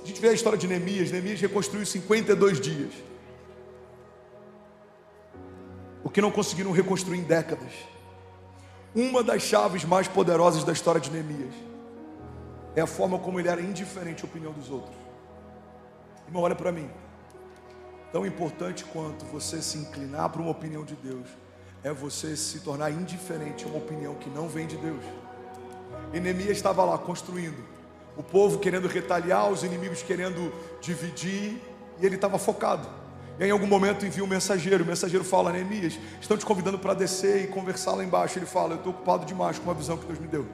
a gente vê a história de Neemias, Neemias reconstruiu 52 dias. O que não conseguiram reconstruir em décadas. Uma das chaves mais poderosas da história de Neemias é a forma como ele era indiferente à opinião dos outros. Irmão, olha para mim. Tão importante quanto você se inclinar para uma opinião de Deus é você se tornar indiferente a uma opinião que não vem de Deus. E Neemias estava lá construindo, o povo querendo retaliar, os inimigos querendo dividir, e ele estava focado. E aí, em algum momento envia um mensageiro, o mensageiro fala: Neemias, estão te convidando para descer e conversar lá embaixo. Ele fala: eu estou ocupado demais com uma visão que Deus me deu.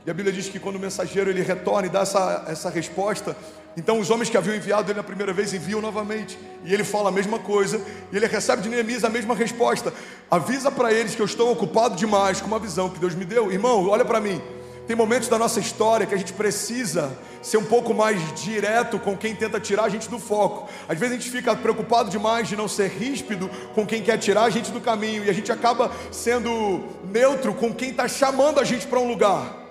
E a Bíblia diz que quando o mensageiro ele retorna e dá essa resposta, então os homens que haviam enviado ele na primeira vez enviam novamente, e ele fala a mesma coisa, e ele recebe de Neemias a mesma resposta: avisa para eles que eu estou ocupado demais com uma visão que Deus me deu. Irmão, olha para mim. Tem momentos da nossa história que a gente precisa ser um pouco mais direto com quem tenta tirar a gente do foco. Às vezes a gente fica preocupado demais de não ser ríspido com quem quer tirar a gente do caminho, e a gente acaba sendo neutro com quem está chamando a gente para um lugar.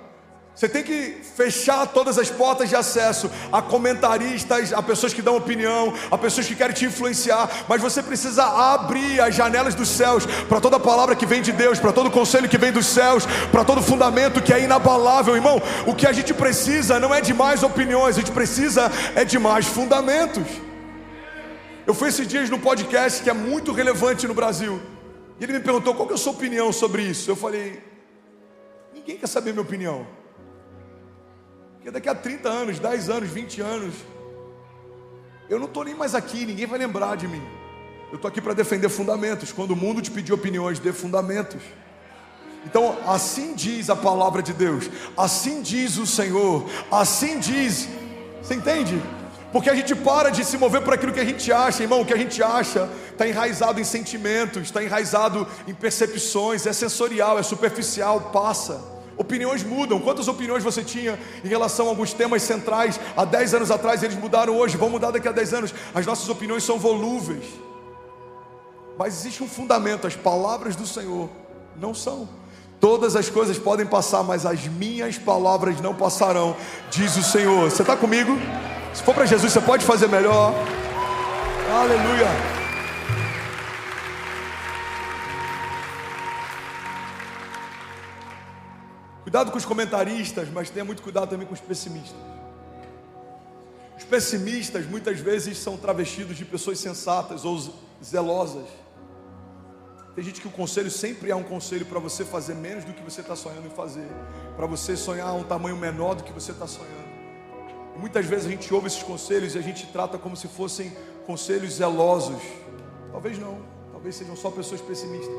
Você tem que fechar todas as portas de acesso a comentaristas, a pessoas que dão opinião, a pessoas que querem te influenciar, mas você precisa abrir as janelas dos céus para toda palavra que vem de Deus, para todo conselho que vem dos céus, para todo fundamento que é inabalável. Irmão, o que a gente precisa não é de mais opiniões, a gente precisa é de mais fundamentos. Eu fui esses dias num podcast que é muito relevante no Brasil, e ele me perguntou qual que é a sua opinião sobre isso. Eu falei: ninguém quer saber minha opinião. Porque daqui a 30 anos, 10 anos, 20 anos, eu não estou nem mais aqui, ninguém vai lembrar de mim. Eu estou aqui para defender fundamentos. Quando o mundo te pedir opiniões, dê fundamentos. Então, assim diz a palavra de Deus, assim diz o Senhor, assim diz. Você entende? Porque a gente para de se mover por aquilo que a gente acha, irmão. O que a gente acha está enraizado em sentimentos, está enraizado em percepções, é sensorial, é superficial, passa. Opiniões mudam. Quantas opiniões você tinha em relação a alguns temas centrais há 10 anos atrás? Eles mudaram hoje, vão mudar daqui a 10 anos. As nossas opiniões são volúveis, mas existe um fundamento: as palavras do Senhor não são. Todas as coisas podem passar, mas as minhas palavras não passarão, diz o Senhor. Você está comigo? Se for para Jesus, você pode fazer melhor. Aleluia. Cuidado com os comentaristas, mas tenha muito cuidado também com os pessimistas. Os pessimistas muitas vezes são travestidos de pessoas sensatas ou zelosas. Tem gente que o conselho sempre é um conselho para você fazer menos do que você está sonhando em fazer, para você sonhar um tamanho menor do que você está sonhando. E muitas vezes a gente ouve esses conselhos e a gente trata como se fossem conselhos zelosos. Talvez não, talvez sejam só pessoas pessimistas.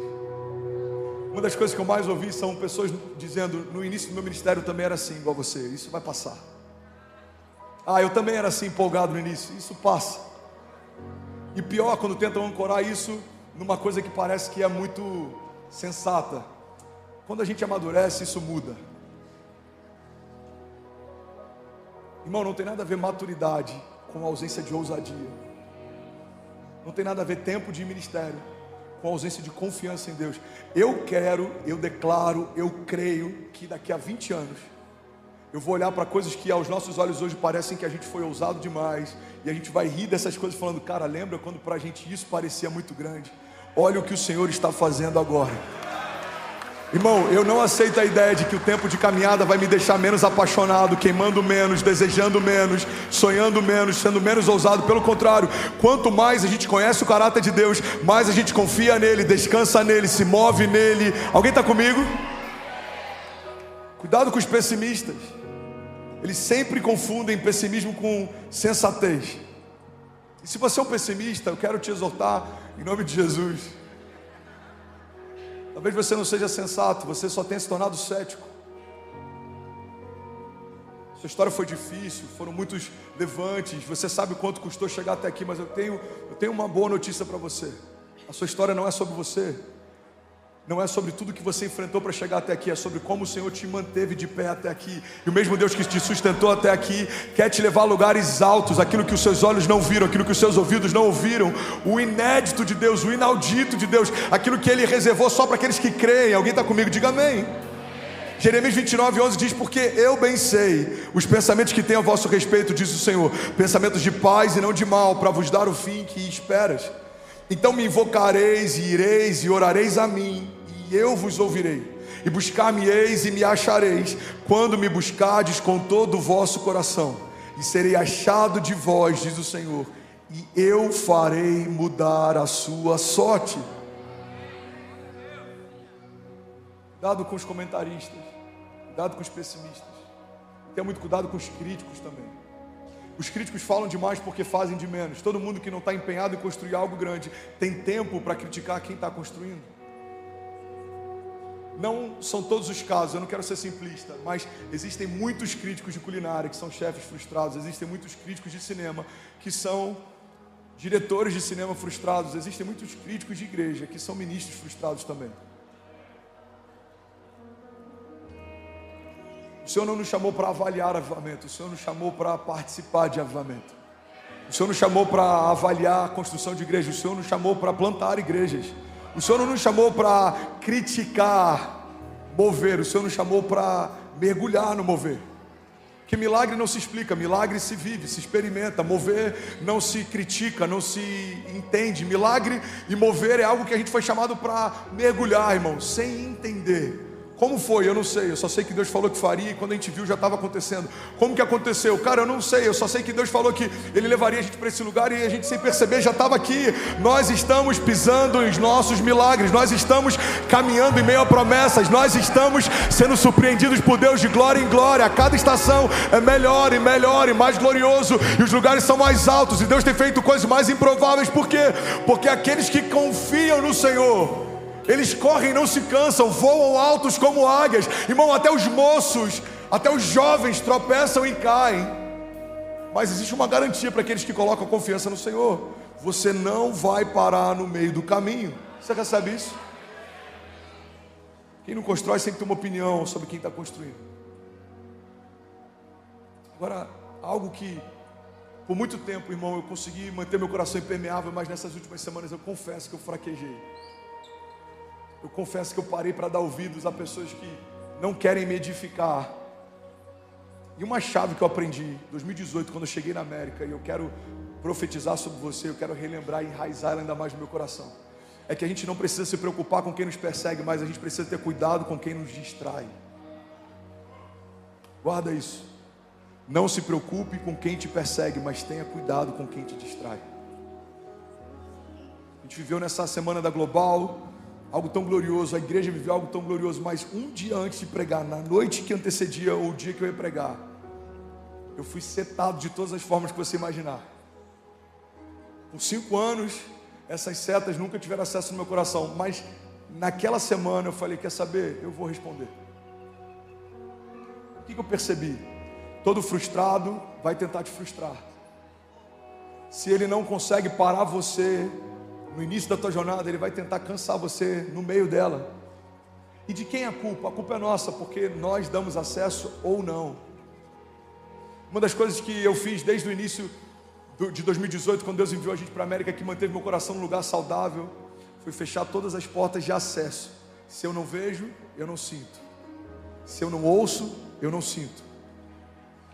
Uma das coisas que eu mais ouvi são pessoas dizendo: no início do meu ministério eu também era assim, igual você, isso vai passar. Eu também era assim, empolgado no início, isso passa. E pior, quando tentam ancorar isso numa coisa que parece que é muito sensata. Quando a gente amadurece, isso muda. Irmão, não tem nada a ver maturidade com ausência de ousadia. Não tem nada a ver tempo de ministério com ausência de confiança em Deus. Eu declaro, eu creio que daqui a 20 anos eu vou olhar para coisas que aos nossos olhos hoje parecem que a gente foi ousado demais, e a gente vai rir dessas coisas falando: cara, lembra quando para a gente isso parecia muito grande? Olha o que o Senhor está fazendo agora. Irmão, eu não aceito a ideia de que o tempo de caminhada vai me deixar menos apaixonado, queimando menos, desejando menos, sonhando menos, sendo menos ousado. Pelo contrário, quanto mais a gente conhece o caráter de Deus, mais a gente confia nele, descansa nele, se move nele. Alguém está comigo? Cuidado com os pessimistas. Eles sempre confundem pessimismo com sensatez. E se você é um pessimista, eu quero te exortar em nome de Jesus. Talvez você não seja sensato, você só tenha se tornado cético. Sua história foi difícil, foram muitos levantes, você sabe o quanto custou chegar até aqui, mas eu tenho uma boa notícia para você. A sua história não é sobre você, não é sobre tudo que você enfrentou para chegar até aqui, é sobre como o Senhor te manteve de pé até aqui. E o mesmo Deus que te sustentou até aqui quer te levar a lugares altos, aquilo que os seus olhos não viram, aquilo que os seus ouvidos não ouviram, o inédito de Deus, o inaudito de Deus, aquilo que Ele reservou só para aqueles que creem. Alguém está comigo? Diga amém. Jeremias 29:11 diz: porque eu bem sei os pensamentos que tenho a vosso respeito, diz o Senhor, pensamentos de paz e não de mal, para vos dar o fim que esperas. Então me invocareis e ireis e orareis a mim, e eu vos ouvirei. E buscar-me-eis e me achareis, quando me buscardes com todo o vosso coração. E serei achado de vós, diz o Senhor, e eu farei mudar a sua sorte. Cuidado com os comentaristas, cuidado com os pessimistas. Tenha muito cuidado com os críticos também. Os críticos falam demais porque fazem de menos. Todo mundo que não está empenhado em construir algo grande tem tempo para criticar quem está construindo. Não são todos os casos, eu não quero ser simplista, mas existem muitos críticos de culinária que são chefes frustrados, existem muitos críticos de cinema que são diretores de cinema frustrados, existem muitos críticos de igreja que são ministros frustrados também. O Senhor não nos chamou para avaliar avivamento, o Senhor nos chamou para participar de avivamento. O Senhor nos chamou para avaliar a construção de igrejas, o Senhor nos chamou para plantar igrejas. O Senhor não nos chamou para criticar, mover. O Senhor nos chamou para mergulhar no mover. Que milagre não se explica, milagre se vive, se experimenta. Mover não se critica, não se entende. Milagre e mover é algo que a gente foi chamado para mergulhar, irmão, sem entender. Como foi? Eu não sei, eu só sei que Deus falou que faria e quando a gente viu já estava acontecendo. Como que aconteceu? Cara, eu não sei, eu só sei que Deus falou que Ele levaria a gente para esse lugar e a gente sem perceber já estava aqui. Nós estamos pisando os nossos milagres, nós estamos caminhando em meio a promessas, nós estamos sendo surpreendidos por Deus de glória em glória. A cada estação é melhor e melhor e mais glorioso e os lugares são mais altos e Deus tem feito coisas mais improváveis. Por quê? Porque aqueles que confiam no Senhor, eles correm e não se cansam, voam altos como águias. Irmão, até os moços, até os jovens tropeçam e caem. Mas existe uma garantia para aqueles que colocam confiança no Senhor: você não vai parar no meio do caminho. Você recebe isso? Quem não constrói sempre tem uma opinião sobre quem está construindo. Agora, algo que por muito tempo, irmão, eu consegui manter meu coração impermeável, mas nessas últimas semanas eu confesso que eu fraquejei. Eu confesso que eu parei para dar ouvidos a pessoas que não querem me edificar. E uma chave que eu aprendi em 2018, quando eu cheguei na América, e eu quero profetizar sobre você, eu quero relembrar e enraizar ela ainda mais no meu coração, é que a gente não precisa se preocupar com quem nos persegue, mas a gente precisa ter cuidado com quem nos distrai. Guarda isso. Não se preocupe com quem te persegue, mas tenha cuidado com quem te distrai. A gente viveu nessa semana da Global algo tão glorioso, a igreja viveu algo tão glorioso, mas um dia antes de pregar, na noite que antecedia o dia que eu ia pregar, eu fui setado de todas as formas que você imaginar. Por 5 anos, essas setas nunca tiveram acesso no meu coração, mas naquela semana eu falei: quer saber? Eu vou responder. O que eu percebi? Todo frustrado vai tentar te frustrar. Se ele não consegue parar você no início da tua jornada, ele vai tentar cansar você no meio dela. E de quem é a culpa? A culpa é nossa, porque nós damos acesso ou não. Uma das coisas que eu fiz desde o início de 2018, quando Deus enviou a gente para a América, que manteve meu coração num lugar saudável, foi fechar todas as portas de acesso. Se eu não vejo, eu não sinto. Se eu não ouço, eu não sinto.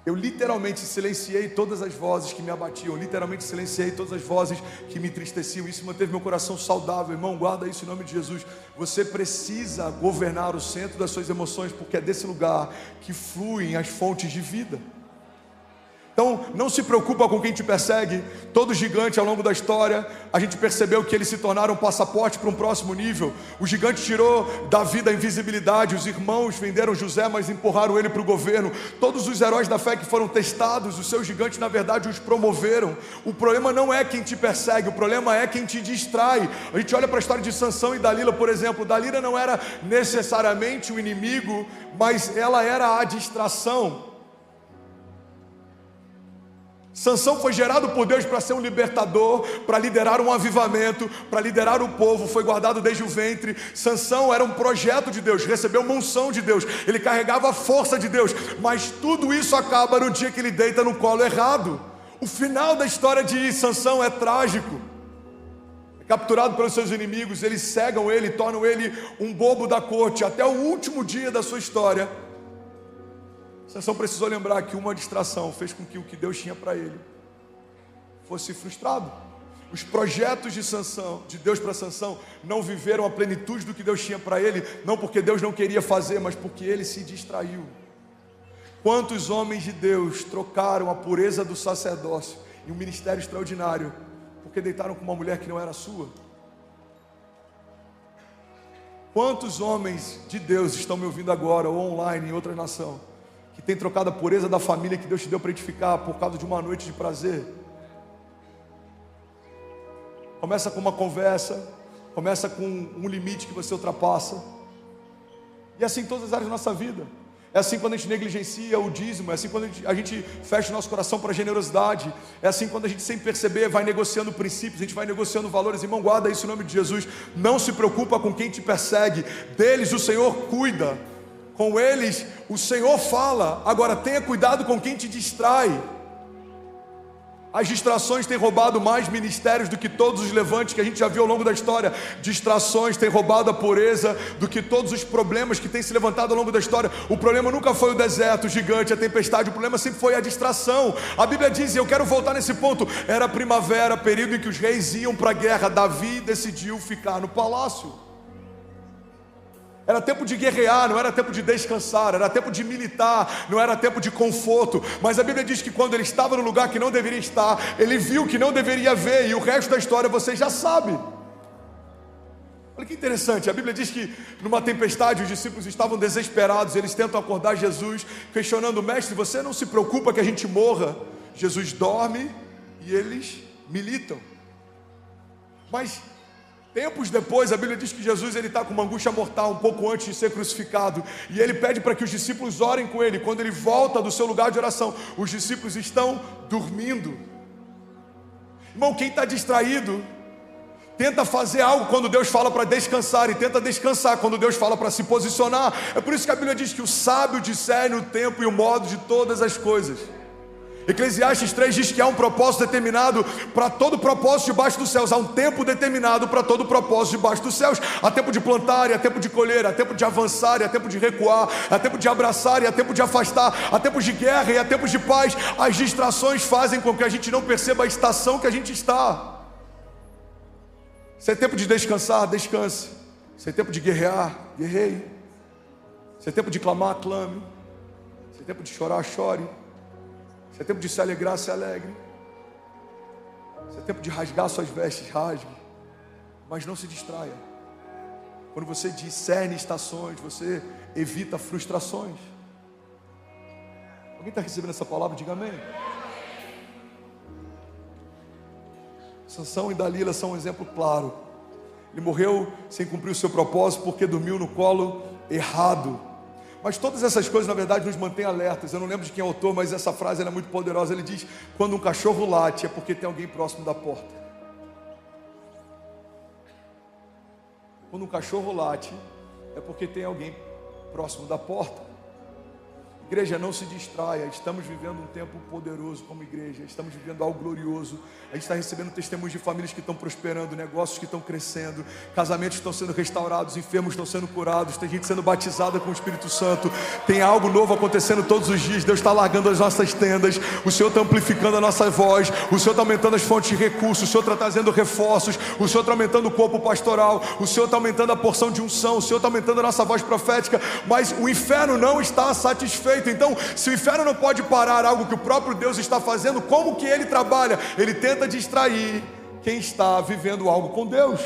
Eu literalmente silenciei todas as vozes que me abatiam, literalmente silenciei todas as vozes que me entristeciam. Isso manteve meu coração saudável. Irmão, guarda isso em nome de Jesus. Você precisa governar o centro das suas emoções, porque é desse lugar que fluem as fontes de vida. Então, não se preocupa com quem te persegue. Todo gigante ao longo da história, a gente percebeu que eles se tornaram um passaporte para um próximo nível. O gigante tirou Davi da invisibilidade. Os irmãos venderam José, mas empurraram ele para o governo. Todos os heróis da fé que foram testados, os seus gigantes na verdade os promoveram. O problema não é quem te persegue, o problema é quem te distrai. A gente olha para a história de Sansão e Dalila, por exemplo. Dalila não era necessariamente o inimigo, mas ela era a distração. Sansão foi gerado por Deus para ser um libertador, para liderar um avivamento, para liderar o povo, foi guardado desde o ventre. Sansão era um projeto de Deus, recebeu uma unção de Deus, ele carregava a força de Deus, mas tudo isso acaba no dia que ele deita no colo errado. O final da história de Sansão é trágico. É capturado pelos seus inimigos, eles cegam ele, tornam ele um bobo da corte, até o último dia da sua história. Sansão precisou lembrar que uma distração fez com que o que Deus tinha para ele fosse frustrado. Os projetos de Deus para Sansão não viveram a plenitude do que Deus tinha para ele, não porque Deus não queria fazer, mas porque ele se distraiu. Quantos homens de Deus trocaram a pureza do sacerdócio e um ministério extraordinário porque deitaram com uma mulher que não era sua? Quantos homens de Deus estão me ouvindo agora, ou online, em outra nação, que têm trocado a pureza da família que Deus te deu para edificar por causa de uma noite de prazer? Começa com uma conversa, começa com um limite que você ultrapassa. E assim em todas as áreas da nossa vida. É assim quando a gente negligencia o dízimo, é assim quando a gente fecha o nosso coração para a generosidade, é assim quando a gente, sem perceber, vai negociando princípios, a gente vai negociando valores. Irmão, guarda isso em nome de Jesus. Não se preocupa com quem te persegue, deles o Senhor cuida, com eles o Senhor fala. Agora tenha cuidado com quem te distrai. As distrações têm roubado mais ministérios do que todos os levantes que a gente já viu ao longo da história. Distrações têm roubado a pureza do que todos os problemas que têm se levantado ao longo da história. O problema nunca foi o deserto, o gigante, a tempestade. O problema sempre foi a distração. A Bíblia diz, e eu quero voltar nesse ponto, era primavera, período em que os reis iam para a guerra. Davi decidiu ficar no palácio. Era tempo de guerrear, não era tempo de descansar. Era tempo de militar, não era tempo de conforto. Mas a Bíblia diz que quando ele estava no lugar que não deveria estar, ele viu o que não deveria ver. E o resto da história você já sabe. Olha que interessante, a Bíblia diz que numa tempestade os discípulos estavam desesperados. Eles tentam acordar Jesus, questionando: mestre, você não se preocupa que a gente morra? Jesus dorme e eles militam. Mas tempos depois, a Bíblia diz que Jesus está com uma angústia mortal, um pouco antes de ser crucificado, e ele pede para que os discípulos orem com ele. Quando ele volta do seu lugar de oração, os discípulos estão dormindo. Irmão, quem está distraído tenta fazer algo quando Deus fala para descansar, e tenta descansar quando Deus fala para se posicionar. É por isso que a Bíblia diz que o sábio discerne o tempo e o modo de todas as coisas. Eclesiastes 3 diz que há um propósito determinado para todo propósito debaixo dos céus. Há um tempo determinado para todo propósito debaixo dos céus. Há tempo de plantar e há tempo de colher, há tempo de avançar e há tempo de recuar, há tempo de abraçar e há tempo de afastar, há tempos de guerra e há tempos de paz. As distrações fazem com que a gente não perceba a estação que a gente está. Se é tempo de descansar, descanse. Se é tempo de guerrear, guerreie. Se é tempo de clamar, clame. Se é tempo de chorar, chore. Se é tempo de se alegrar, se alegre. Se é tempo de rasgar suas vestes, rasgue. Mas não se distraia. Quando você discerne estações, você evita frustrações. Alguém está recebendo essa palavra? Diga amém. Sansão e Dalila são um exemplo claro. Ele morreu sem cumprir o seu propósito porque dormiu no colo errado. Mas todas essas coisas, na verdade, nos mantêm alertas. Eu não lembro de quem é o autor, mas essa frase é muito poderosa. Ele diz: quando um cachorro late, é porque tem alguém próximo da porta. Quando um cachorro late, é porque tem alguém próximo da porta. Igreja, não se distraia. Estamos vivendo um tempo poderoso como igreja. Estamos vivendo algo glorioso. A gente está recebendo testemunhos de famílias que estão prosperando, negócios que estão crescendo, casamentos que estão sendo restaurados, enfermos estão sendo curados, tem gente sendo batizada com o Espírito Santo. Tem algo novo acontecendo todos os dias. Deus está largando as nossas tendas. O Senhor está amplificando a nossa voz. O Senhor está aumentando as fontes de recursos. O Senhor está trazendo reforços. O Senhor está aumentando o corpo pastoral. O Senhor está aumentando a porção de unção. O Senhor está aumentando a nossa voz profética. Mas o inferno não está satisfeito. Então, se o inferno não pode parar algo que o próprio Deus está fazendo, como que ele trabalha? Ele tenta distrair quem está vivendo algo com Deus.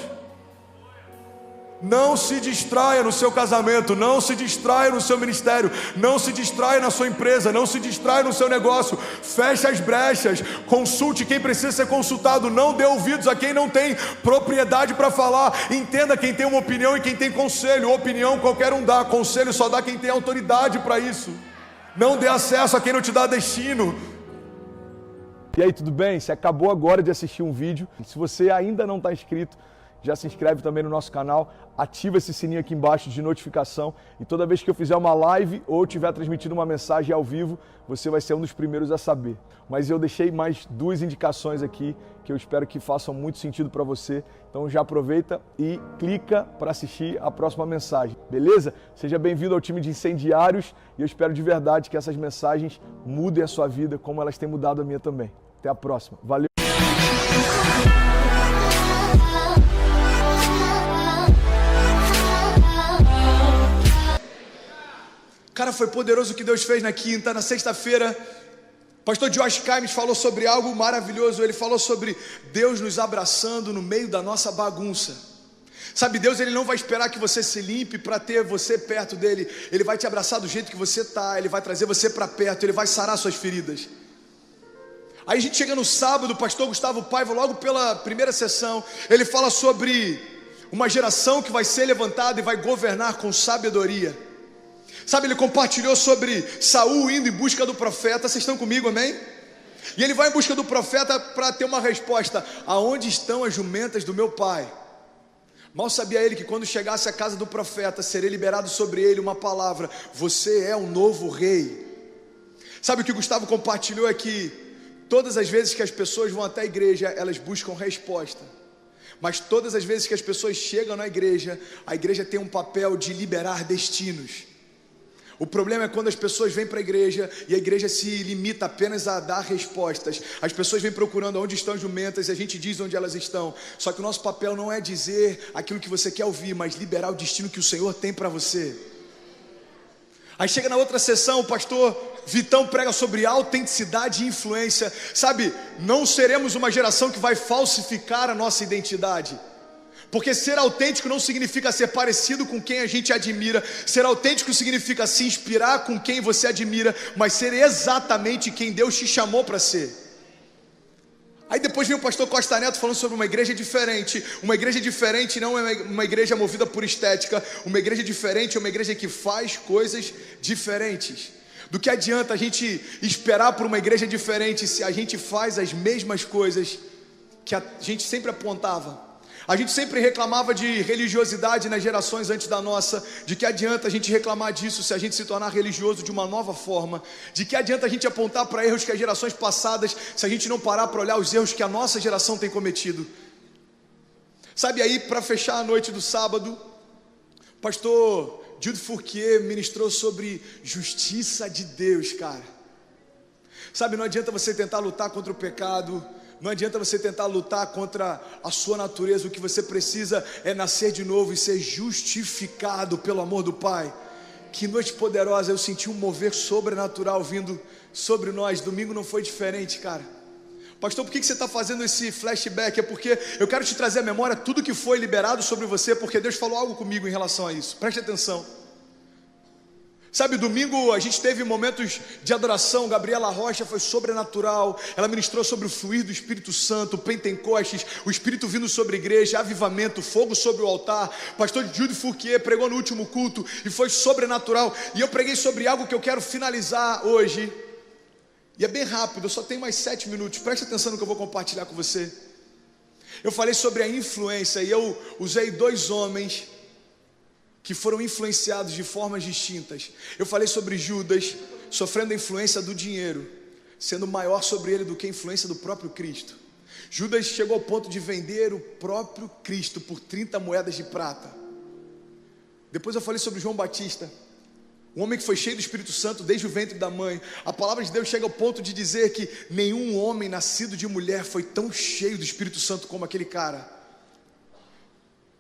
Não se distraia no seu casamento, não se distraia no seu ministério, não se distraia na sua empresa, não se distraia no seu negócio. Feche as brechas, consulte quem precisa ser consultado, não dê ouvidos a quem não tem propriedade para falar. Entenda quem tem uma opinião e quem tem conselho. Opinião qualquer um dá, conselho só dá quem tem autoridade para isso. Não dê acesso a quem não te dá destino. E aí, tudo bem? Você acabou agora de assistir um vídeo. Se você ainda não está inscrito, já se inscreve também no nosso canal, ativa esse sininho aqui embaixo de notificação e toda vez que eu fizer uma live ou estiver transmitindo uma mensagem ao vivo, você vai ser um dos primeiros a saber. Mas eu deixei mais 2 indicações aqui que eu espero que façam muito sentido para você. Então já aproveita e clica para assistir a próxima mensagem, beleza? Seja bem-vindo ao time de incendiários e eu espero de verdade que essas mensagens mudem a sua vida como elas têm mudado a minha também. Até a próxima. Valeu! Cara, foi poderoso o que Deus fez na quinta, na sexta-feira. Pastor Josh Kaimes falou sobre algo maravilhoso. Ele falou sobre Deus nos abraçando no meio da nossa bagunça. Sabe, Deus ele não vai esperar que você se limpe para ter você perto dele. Ele vai te abraçar do jeito que você está. Ele vai trazer você para perto. Ele vai sarar suas feridas. Aí a gente chega no sábado, o pastor Gustavo Paiva, logo pela primeira sessão, ele fala sobre uma geração que vai ser levantada e vai governar com sabedoria. Sabe, ele compartilhou sobre Saul indo em busca do profeta. Vocês estão comigo, amém? E ele vai em busca do profeta para ter uma resposta: aonde estão as jumentas do meu pai? Mal sabia ele que quando chegasse à casa do profeta, seria liberado sobre ele uma palavra: você é o novo rei. Sabe o que o Gustavo compartilhou é que todas as vezes que as pessoas vão até a igreja, elas buscam resposta. Mas todas as vezes que as pessoas chegam na igreja, a igreja tem um papel de liberar destinos. O problema é quando as pessoas vêm para a igreja e a igreja se limita apenas a dar respostas. As pessoas vêm procurando onde estão as jumentas e a gente diz onde elas estão. Só que o nosso papel não é dizer aquilo que você quer ouvir, mas liberar o destino que o Senhor tem para você. Aí chega na outra sessão, o pastor Vitão prega sobre autenticidade e influência. Sabe, não seremos uma geração que vai falsificar a nossa identidade. Porque ser autêntico não significa ser parecido com quem a gente admira. Ser autêntico significa se inspirar com quem você admira, mas ser exatamente quem Deus te chamou para ser. Aí depois vem o pastor Costa Neto falando sobre uma igreja diferente. Uma igreja diferente não é uma igreja movida por estética. Uma igreja diferente é uma igreja que faz coisas diferentes. Do que adianta a gente esperar por uma igreja diferente se a gente faz as mesmas coisas que a gente sempre apontava? A gente sempre reclamava de religiosidade nas gerações antes da nossa. De que adianta a gente reclamar disso se a gente se tornar religioso de uma nova forma? De que adianta a gente apontar para erros que as gerações passadas, se a gente não parar para olhar os erros que a nossa geração tem cometido? Sabe, aí para fechar a noite do sábado, o pastor Jude Fourquier ministrou sobre justiça de Deus, cara. Sabe, não adianta você tentar lutar contra o pecado. Não adianta você tentar lutar contra a sua natureza. O que você precisa é nascer de novo e ser justificado pelo amor do Pai. Que noite poderosa, eu senti um mover sobrenatural vindo sobre nós. Domingo não foi diferente, cara. Pastor, por que você está fazendo esse flashback? É porque eu quero te trazer à memória tudo que foi liberado sobre você, porque Deus falou algo comigo em relação a isso. Preste atenção. Sabe, domingo a gente teve momentos de adoração. Gabriela Rocha foi sobrenatural. Ela ministrou sobre o fluir do Espírito Santo, Pentecostes, o Espírito vindo sobre a igreja, avivamento, fogo sobre o altar. Pastor Jude Fourquier pregou no último culto e foi sobrenatural. E eu preguei sobre algo que eu quero finalizar hoje. E é bem rápido, eu só tenho mais 7 minutos. Preste atenção no que eu vou compartilhar com você. Eu falei sobre a influência e eu usei 2 homens que foram influenciados de formas distintas. Eu falei sobre Judas sofrendo a influência do dinheiro, sendo maior sobre ele do que a influência do próprio Cristo. Judas chegou ao ponto de vender o próprio Cristo por 30 moedas de prata. Depois eu falei sobre João Batista, um homem que foi cheio do Espírito Santo desde o ventre da mãe. A palavra de Deus chega ao ponto de dizer que nenhum homem nascido de mulher foi tão cheio do Espírito Santo como aquele cara.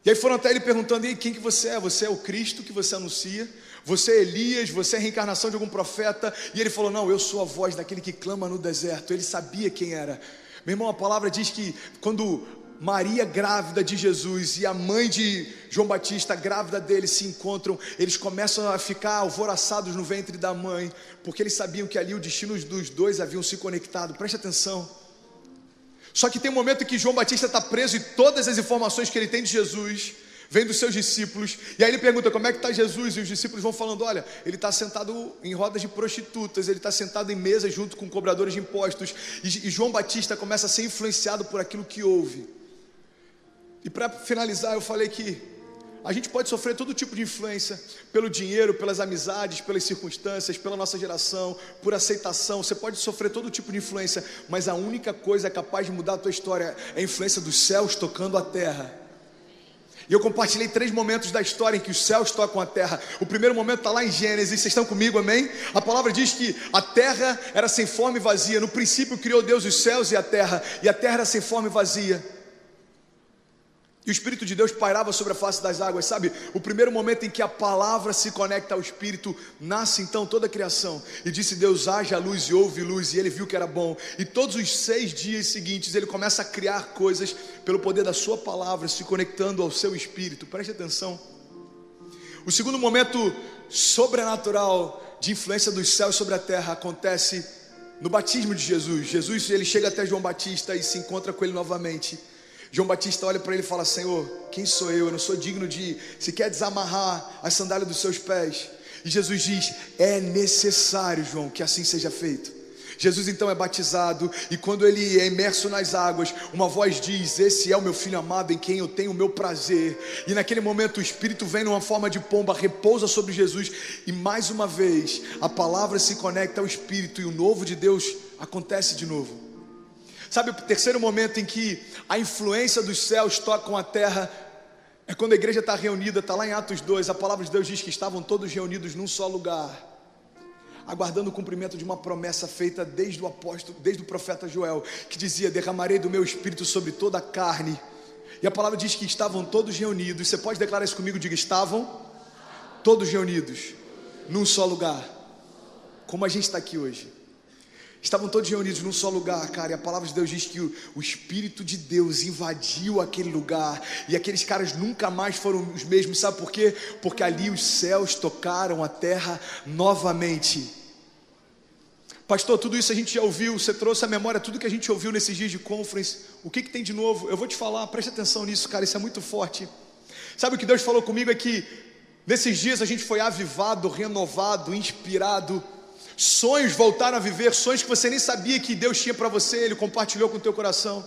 E aí foram até ele perguntando: e aí, quem que você é? Você é o Cristo que você anuncia? Você é Elias? Você é a reencarnação de algum profeta? E ele falou: não, eu sou a voz daquele que clama no deserto. Ele sabia quem era. Meu irmão, a palavra diz que quando Maria, grávida de Jesus, e a mãe de João Batista, grávida dele, se encontram, eles começam a ficar alvoroçados no ventre da mãe, porque eles sabiam que ali o destino dos dois haviam se conectado. Preste atenção. Só que tem um momento em que João Batista está preso e todas as informações que ele tem de Jesus vêm dos seus discípulos. E aí ele pergunta: como é que está Jesus? E os discípulos vão falando: olha, ele está sentado em rodas de prostitutas, ele está sentado em mesas junto com cobradores de impostos. E João Batista começa a ser influenciado por aquilo que ouve. E para finalizar, eu falei que a gente pode sofrer todo tipo de influência, pelo dinheiro, pelas amizades, pelas circunstâncias, pela nossa geração, por aceitação. Você pode sofrer todo tipo de influência, mas a única coisa capaz de mudar a tua história é a influência dos céus tocando a terra. E eu compartilhei 3 momentos da história em que os céus tocam a terra. O primeiro momento está lá em Gênesis, vocês estão comigo, amém? A palavra diz que a terra era sem forma e vazia. No princípio criou Deus os céus e a terra era sem forma e vazia. E o Espírito de Deus pairava sobre a face das águas, sabe? O primeiro momento em que a palavra se conecta ao Espírito, nasce então toda a criação. E disse Deus, haja luz, e houve luz, e ele viu que era bom. E todos os 6 dias seguintes, ele começa a criar coisas pelo poder da sua palavra, se conectando ao seu Espírito. Preste atenção. O segundo momento sobrenatural de influência dos céus sobre a terra acontece no batismo de Jesus. Jesus, ele chega até João Batista e se encontra com ele novamente. João Batista olha para ele e fala, Senhor, quem sou eu? Eu não sou digno de sequer desamarrar as sandálias dos seus pés. E Jesus diz, é necessário, João, que assim seja feito. Jesus então é batizado, e quando ele é imerso nas águas, uma voz diz, esse é o meu filho amado em quem eu tenho o meu prazer. E naquele momento o Espírito vem numa forma de pomba, repousa sobre Jesus, e mais uma vez a palavra se conecta ao Espírito, e o novo de Deus acontece de novo. Sabe, o terceiro momento em que a influência dos céus tocam a terra é quando a igreja está reunida, está lá em Atos 2, a palavra de Deus diz que estavam todos reunidos num só lugar, aguardando o cumprimento de uma promessa feita desde o profeta Joel, que dizia, derramarei do meu Espírito sobre toda a carne. E a palavra diz que estavam todos reunidos. Você pode declarar isso comigo? Diga, estavam todos reunidos num só lugar, como a gente está aqui hoje. Estavam todos reunidos num só lugar, cara, e a palavra de Deus diz que o Espírito de Deus invadiu aquele lugar, e aqueles caras nunca mais foram os mesmos, sabe por quê? Porque ali os céus tocaram a terra novamente. Pastor, tudo isso a gente já ouviu, você trouxe à memória tudo que a gente ouviu nesses dias de conference, o que tem de novo? Eu vou te falar, preste atenção nisso, cara, isso é muito forte. Sabe o que Deus falou comigo é que nesses dias a gente foi avivado, renovado, inspirado. Sonhos voltaram a viver, sonhos que você nem sabia que Deus tinha para você, Ele compartilhou com o teu coração.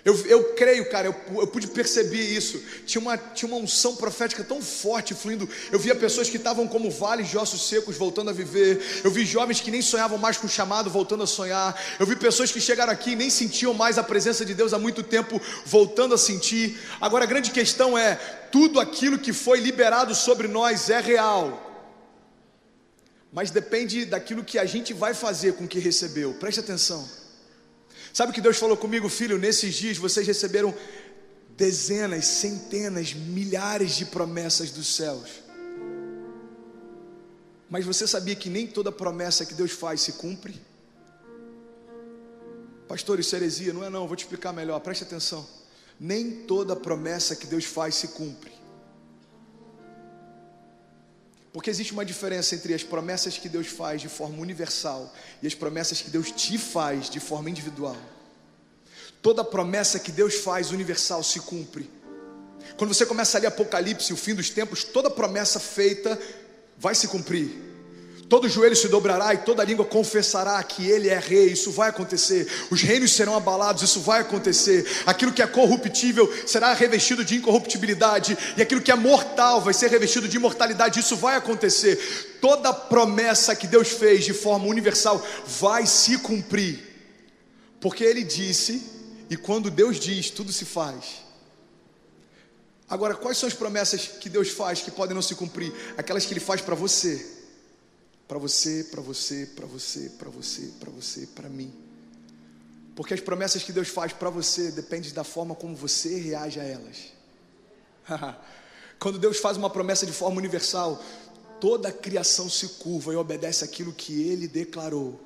Eu creio, cara, eu pude perceber isso. Tinha uma unção profética tão forte fluindo. Eu via pessoas que estavam como vales de ossos secos voltando a viver. Eu vi jovens que nem sonhavam mais com o chamado voltando a sonhar. Eu vi pessoas que chegaram aqui e nem sentiam mais a presença de Deus há muito tempo voltando a sentir. Agora a grande questão é, tudo aquilo que foi liberado sobre nós é real, mas depende daquilo que a gente vai fazer com o que recebeu. Preste atenção. Sabe o que Deus falou comigo, filho? Nesses dias vocês receberam dezenas, centenas, milhares de promessas dos céus. Mas você sabia que nem toda promessa que Deus faz se cumpre? Pastor, isso é heresia. Não é não, vou te explicar melhor, preste atenção. Nem toda promessa que Deus faz se cumpre. Porque existe uma diferença entre as promessas que Deus faz de forma universal e as promessas que Deus te faz de forma individual. Toda promessa que Deus faz universal se cumpre. Quando você começa a ler Apocalipse, o fim dos tempos, toda promessa feita vai se cumprir. Todo joelho se dobrará e toda língua confessará que Ele é rei. Isso vai acontecer. Os reinos serão abalados. Isso vai acontecer. Aquilo que é corruptível será revestido de incorruptibilidade, e aquilo que é mortal vai ser revestido de imortalidade. Isso vai acontecer. Toda promessa que Deus fez de forma universal vai se cumprir, porque Ele disse, e quando Deus diz, tudo se faz. Agora, quais são as promessas que Deus faz que podem não se cumprir? Aquelas que Ele faz para você. Para você, para você, para você, para você, para você, para mim. Porque as promessas que Deus faz para você dependem da forma como você reage a elas. Quando Deus faz uma promessa de forma universal, toda a criação se curva e obedece aquilo que Ele declarou.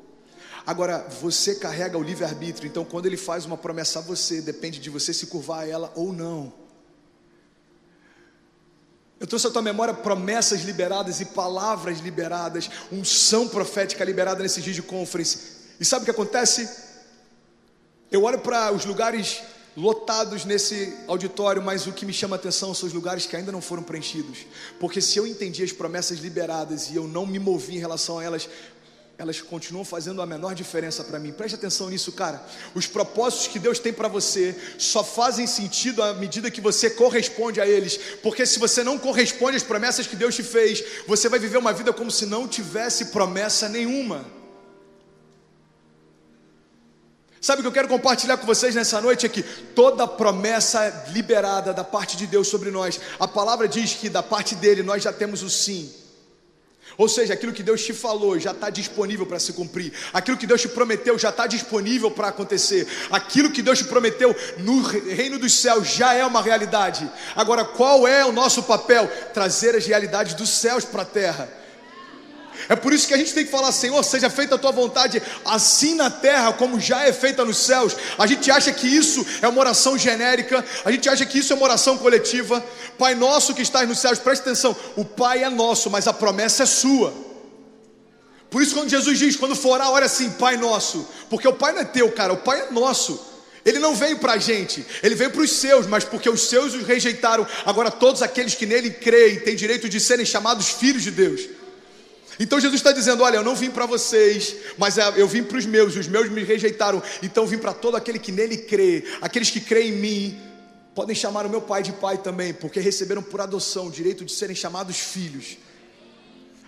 Agora, você carrega o livre-arbítrio, então quando Ele faz uma promessa a você, depende de você se curvar a ela ou não. Eu trouxe à tua memória promessas liberadas e palavras liberadas, unção profética liberada nesses dias de conference. E sabe o que acontece? Eu olho para os lugares lotados nesse auditório, mas o que me chama a atenção são os lugares que ainda não foram preenchidos. Porque se eu entendi as promessas liberadas e eu não me movi em relação a elas, elas continuam fazendo a menor diferença para mim. Preste atenção nisso, cara. Os propósitos que Deus tem para você só fazem sentido à medida que você corresponde a eles. Porque se você não corresponde às promessas que Deus te fez, você vai viver uma vida como se não tivesse promessa nenhuma. Sabe o que eu quero compartilhar com vocês nessa noite? É que toda promessa liberada da parte de Deus sobre nós, a palavra diz que da parte dele nós já temos o sim. Ou seja, aquilo que Deus te falou já está disponível para se cumprir. Aquilo que Deus te prometeu já está disponível para acontecer. Aquilo que Deus te prometeu no reino dos céus já é uma realidade. Agora, qual é o nosso papel? Trazer as realidades dos céus para a terra. É por isso que a gente tem que falar: Senhor, seja feita a tua vontade, assim na terra como já é feita nos céus. A gente acha que isso é uma oração genérica, a gente acha que isso é uma oração coletiva. Pai nosso que estás nos céus, presta atenção, o Pai é nosso, mas a promessa é sua. Por isso quando Jesus diz, quando for orar, ora assim, Pai nosso, porque o Pai não é teu, cara, o Pai é nosso. Ele não veio para a gente, ele veio para os seus, mas porque os seus os rejeitaram, agora todos aqueles que nele creem têm direito de serem chamados filhos de Deus. Então Jesus está dizendo: olha, eu não vim para vocês, mas eu vim para os meus me rejeitaram. Então eu vim para todo aquele que nele crê. Aqueles que creem em mim podem chamar o meu Pai de Pai também, porque receberam por adoção o direito de serem chamados filhos.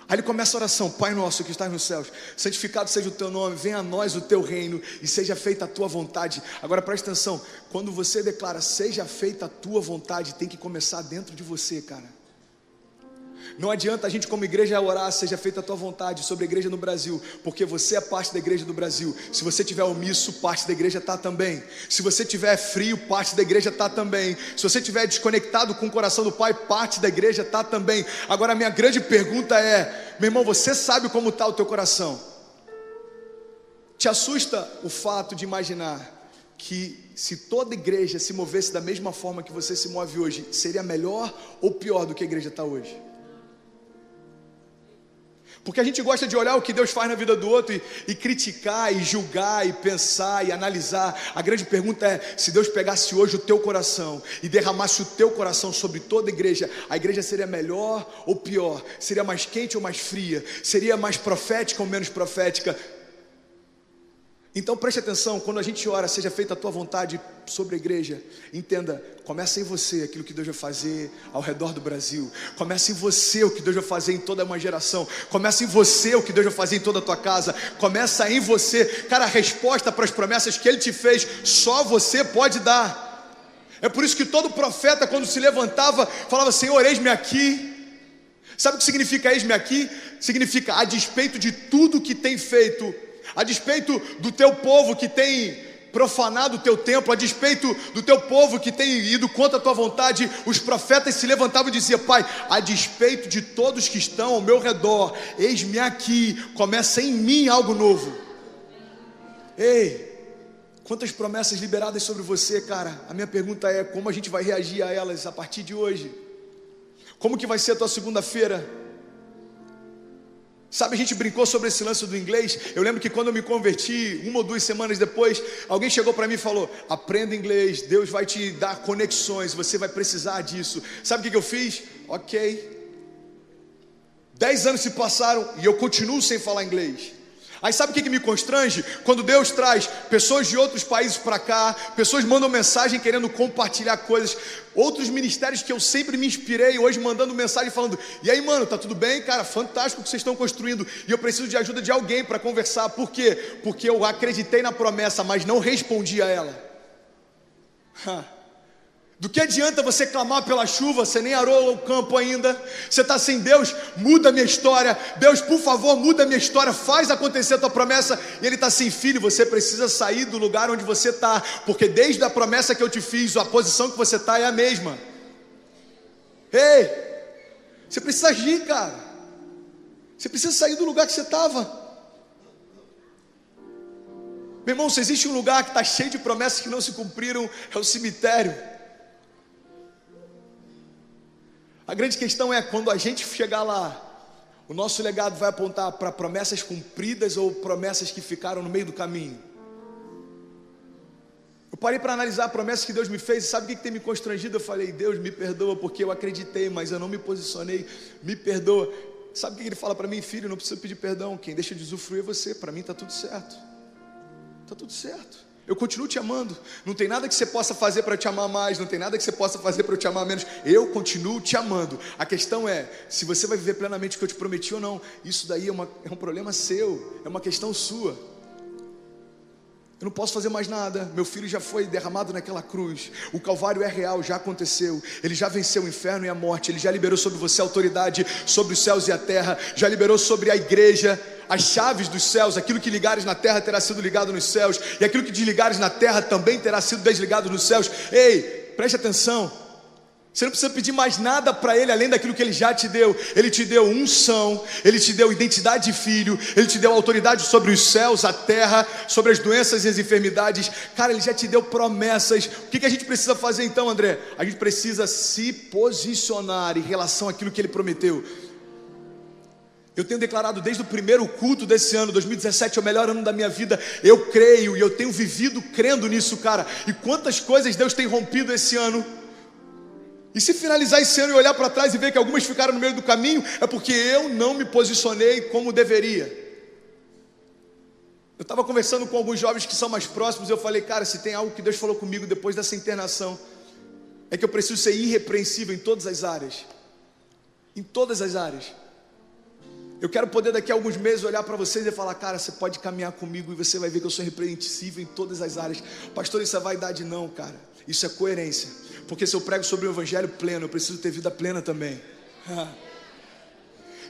Aí ele começa a oração: Pai nosso que estás nos céus, santificado seja o teu nome, venha a nós o teu reino e seja feita a tua vontade. Agora presta atenção, quando você declara seja feita a tua vontade, tem que começar dentro de você, cara. Não adianta a gente como igreja orar, seja feita a tua vontade sobre a igreja no Brasil, porque você é parte da igreja do Brasil. Se você estiver omisso, parte da igreja está também. Se você estiver frio, parte da igreja está também. Se você estiver desconectado com o coração do Pai, parte da igreja está também. Agora a minha grande pergunta é: meu irmão, você sabe como está o teu coração? Te assusta o fato de imaginar que se toda igreja se movesse da mesma forma que você se move hoje, seria melhor ou pior do que a igreja está hoje? Porque a gente gosta de olhar o que Deus faz na vida do outro e criticar, e julgar, e pensar, e analisar. A grande pergunta é: se Deus pegasse hoje o teu coração e derramasse o teu coração sobre toda a igreja seria melhor ou pior? Seria mais quente ou mais fria? Seria mais profética ou menos profética? Então preste atenção, quando a gente ora, seja feita a tua vontade sobre a igreja, entenda, começa em você aquilo que Deus vai fazer ao redor do Brasil. Começa em você o que Deus vai fazer em toda uma geração. Começa em você o que Deus vai fazer em toda a tua casa. Começa em você. Cara, a resposta para as promessas que Ele te fez, só você pode dar. É por isso que todo profeta, quando se levantava, falava: Senhor, eis-me aqui. Sabe o que significa eis-me aqui? Significa, a despeito de tudo que tem feito, a despeito do teu povo que tem profanado o teu templo, a despeito do teu povo que tem ido contra a tua vontade, os profetas se levantavam e diziam: Pai, a despeito de todos que estão ao meu redor, eis-me aqui, começa em mim algo novo. Ei, quantas promessas liberadas sobre você, cara. A minha pergunta é: como a gente vai reagir a elas a partir de hoje? Como que vai ser a tua segunda-feira? Sabe, a gente brincou sobre esse lance do inglês. Eu lembro que quando eu me converti, 1 ou 2 semanas depois, alguém chegou para mim e falou: aprenda inglês, Deus vai te dar conexões, você vai precisar disso. Sabe o que eu fiz? Ok. 10 anos se passaram e eu continuo sem falar inglês. Aí sabe o que me constrange? Quando Deus traz pessoas de outros países para cá, pessoas mandam mensagem querendo compartilhar coisas, outros ministérios que eu sempre me inspirei, hoje mandando mensagem falando: e aí, mano, tá tudo bem? Cara, fantástico o que vocês estão construindo, e eu preciso de ajuda de alguém para conversar. Por quê? Porque eu acreditei na promessa, mas não respondi a ela. Do que adianta você clamar pela chuva, você nem arou o campo ainda, você está sem Deus, muda a minha história, Deus, por favor, muda a minha história, faz acontecer a tua promessa, e Ele está assim: filho, você precisa sair do lugar onde você está, porque desde a promessa que eu te fiz, a posição que você está é a mesma. Ei, você precisa agir, cara, você precisa sair do lugar que você estava. Meu irmão, se existe um lugar que está cheio de promessas que não se cumpriram, é o cemitério. A grande questão é, quando a gente chegar lá, o nosso legado vai apontar para promessas cumpridas ou promessas que ficaram no meio do caminho. Eu parei para analisar a promessa que Deus me fez, e sabe o que tem me constrangido? Eu falei: Deus, me perdoa porque eu acreditei, mas eu não me posicionei, me perdoa. Sabe o que ele fala para mim? Filho, não precisa pedir perdão, quem deixa de usufruir é você. Para mim está tudo certo. Está tudo certo. Eu continuo te amando. Não tem nada que você possa fazer para eu te amar mais. Não tem nada que você possa fazer para eu te amar menos. Eu continuo te amando. A questão é, se você vai viver plenamente o que eu te prometi ou não. Isso daí é um problema seu. É uma questão sua. Eu não posso fazer mais nada. Meu filho já foi derramado naquela cruz. O Calvário é real, já aconteceu. Ele já venceu o inferno e a morte. Ele já liberou sobre você a autoridade sobre os céus e a terra. Já liberou sobre a igreja as chaves dos céus. Aquilo que ligares na terra terá sido ligado nos céus, e aquilo que desligares na terra também terá sido desligado nos céus. Ei, preste atenção. Você não precisa pedir mais nada para Ele além daquilo que Ele já te deu. Ele te deu unção, Ele te deu identidade de filho, Ele te deu autoridade sobre os céus, a terra, sobre as doenças e as enfermidades. Cara, Ele já te deu promessas. O que a gente precisa fazer então, André? A gente precisa se posicionar em relação àquilo que Ele prometeu. Eu tenho declarado desde o primeiro culto desse ano, 2017 é o melhor ano da minha vida. Eu creio e eu tenho vivido crendo nisso, cara. E quantas coisas Deus tem rompido esse ano. E se finalizar esse ano e olhar para trás e ver que algumas ficaram no meio do caminho, é porque eu não me posicionei como deveria. Eu estava conversando com alguns jovens que são mais próximos, e eu falei, cara, se tem algo que Deus falou comigo depois dessa internação, é que eu preciso ser irrepreensível em todas as áreas. Em todas as áreas. Eu quero poder daqui a alguns meses olhar para vocês e falar, cara, você pode caminhar comigo e você vai ver que eu sou irrepreensível em todas as áreas. Pastor, isso é vaidade? Não, cara. Isso é coerência. Porque se eu prego sobre o evangelho pleno, eu preciso ter vida plena também.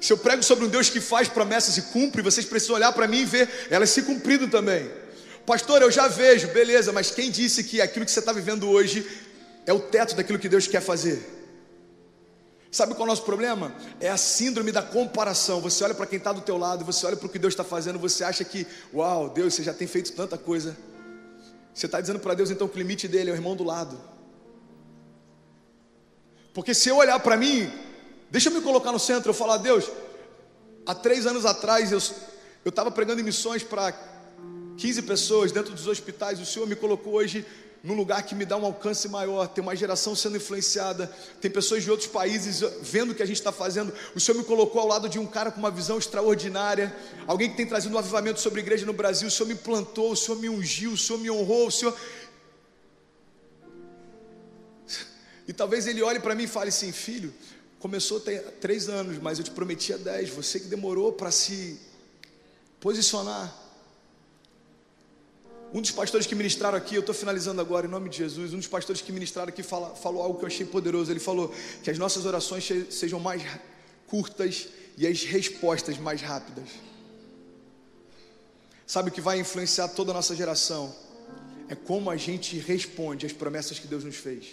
Se eu prego sobre um Deus que faz promessas e cumpre, vocês precisam olhar para mim e ver elas se cumprindo também. Pastor, eu já vejo, beleza, mas quem disse que aquilo que você está vivendo hoje é o teto daquilo que Deus quer fazer? Sabe qual é o nosso problema? É a síndrome da comparação. Você olha para quem está do teu lado, você olha para o que Deus está fazendo, você acha que, uau, Deus, você já tem feito tanta coisa. Você está dizendo para Deus então que o limite dele é o irmão do lado. Porque se eu olhar para mim, deixa eu me colocar no centro, eu falar, Deus, há 3 anos atrás eu estava pregando em missões para 15 pessoas dentro dos hospitais. O Senhor me colocou hoje num lugar que me dá um alcance maior. Tem uma geração sendo influenciada, tem pessoas de outros países vendo o que a gente está fazendo. O Senhor me colocou ao lado de um cara com uma visão extraordinária, alguém que tem trazido um avivamento sobre a igreja no Brasil. O Senhor me plantou, o Senhor me ungiu, o Senhor me honrou, o Senhor... E talvez ele olhe para mim e fale assim, filho, começou tem 3 anos, mas eu te prometi há 10, você que demorou para se posicionar. Um dos pastores que ministraram aqui, eu estou finalizando agora em nome de Jesus, um dos pastores que ministraram aqui falou algo que eu achei poderoso. Ele falou que as nossas orações sejam mais curtas e as respostas mais rápidas. Sabe o que vai influenciar toda a nossa geração? É como a gente responde às promessas que Deus nos fez.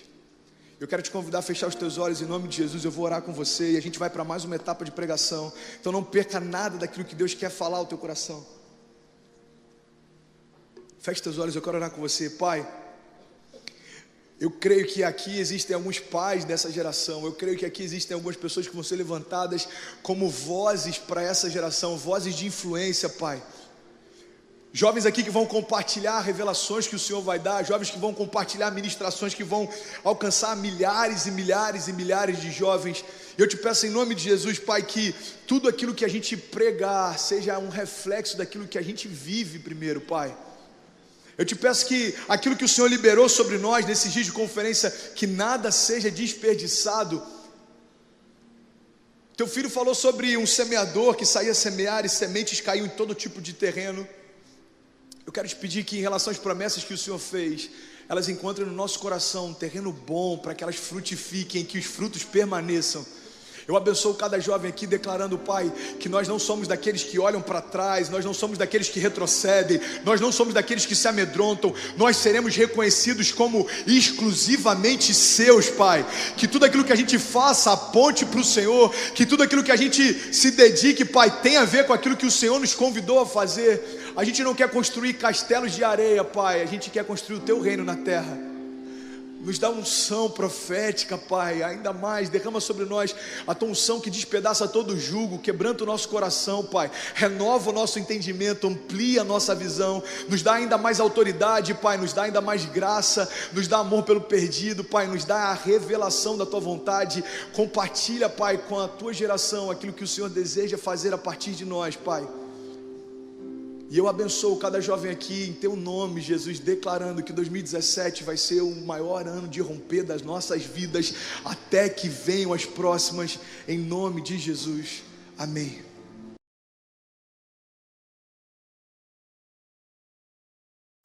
Eu quero te convidar a fechar os teus olhos em nome de Jesus. Eu vou orar com você e a gente vai para mais uma etapa de pregação. Então não perca nada daquilo que Deus quer falar ao teu coração. Feche teus olhos, eu quero orar com você. Pai, eu creio que aqui existem alguns pais dessa geração. Eu creio que aqui existem algumas pessoas que vão ser levantadas como vozes para essa geração, vozes de influência, Pai. Jovens aqui que vão compartilhar revelações que o Senhor vai dar, jovens que vão compartilhar ministrações que vão alcançar milhares e milhares e milhares de jovens. Eu te peço em nome de Jesus, Pai, que tudo aquilo que a gente pregar seja um reflexo daquilo que a gente vive primeiro, Pai. Eu te peço que aquilo que o Senhor liberou sobre nós nesses dias de conferência, que nada seja desperdiçado. Teu filho falou sobre um semeador que saía semear e sementes caíam em todo tipo de terreno. Eu quero te pedir que em relação às promessas que o Senhor fez, elas encontrem no nosso coração um terreno bom para que elas frutifiquem, que os frutos permaneçam. Eu abençoo cada jovem aqui declarando, Pai, que nós não somos daqueles que olham para trás, nós não somos daqueles que retrocedem, nós não somos daqueles que se amedrontam, nós seremos reconhecidos como exclusivamente seus, Pai. Que tudo aquilo que a gente faça aponte para o Senhor, que tudo aquilo que a gente se dedique, Pai, tenha a ver com aquilo que o Senhor nos convidou a fazer. A gente não quer construir castelos de areia, Pai, a gente quer construir o Teu reino na terra. Nos dá unção profética, Pai, ainda mais, derrama sobre nós a tua unção que despedaça todo jugo, quebranta o nosso coração, Pai, renova o nosso entendimento, amplia a nossa visão, nos dá ainda mais autoridade, Pai, nos dá ainda mais graça, nos dá amor pelo perdido, Pai, nos dá a revelação da tua vontade, compartilha, Pai, com a tua geração aquilo que o Senhor deseja fazer a partir de nós, Pai. E eu abençoo cada jovem aqui em teu nome, Jesus, declarando que 2017 vai ser o maior ano de romper das nossas vidas, até que venham as próximas, em nome de Jesus, amém.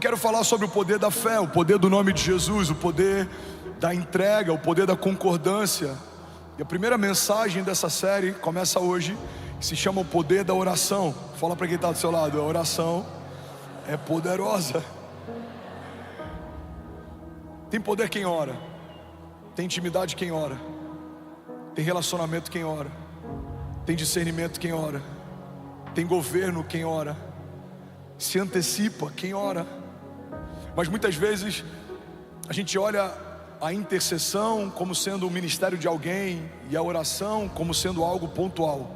Quero falar sobre o poder da fé, o poder do nome de Jesus, o poder da entrega, o poder da concordância. E a primeira mensagem dessa série começa hoje, que se chama o poder da oração. Fala para quem está do seu lado: a oração é poderosa. Tem poder quem ora, tem intimidade quem ora, tem relacionamento quem ora, tem discernimento quem ora, tem governo quem ora, se antecipa quem ora. Mas muitas vezes a gente olha a intercessão como sendo o ministério de alguém e a oração como sendo algo pontual,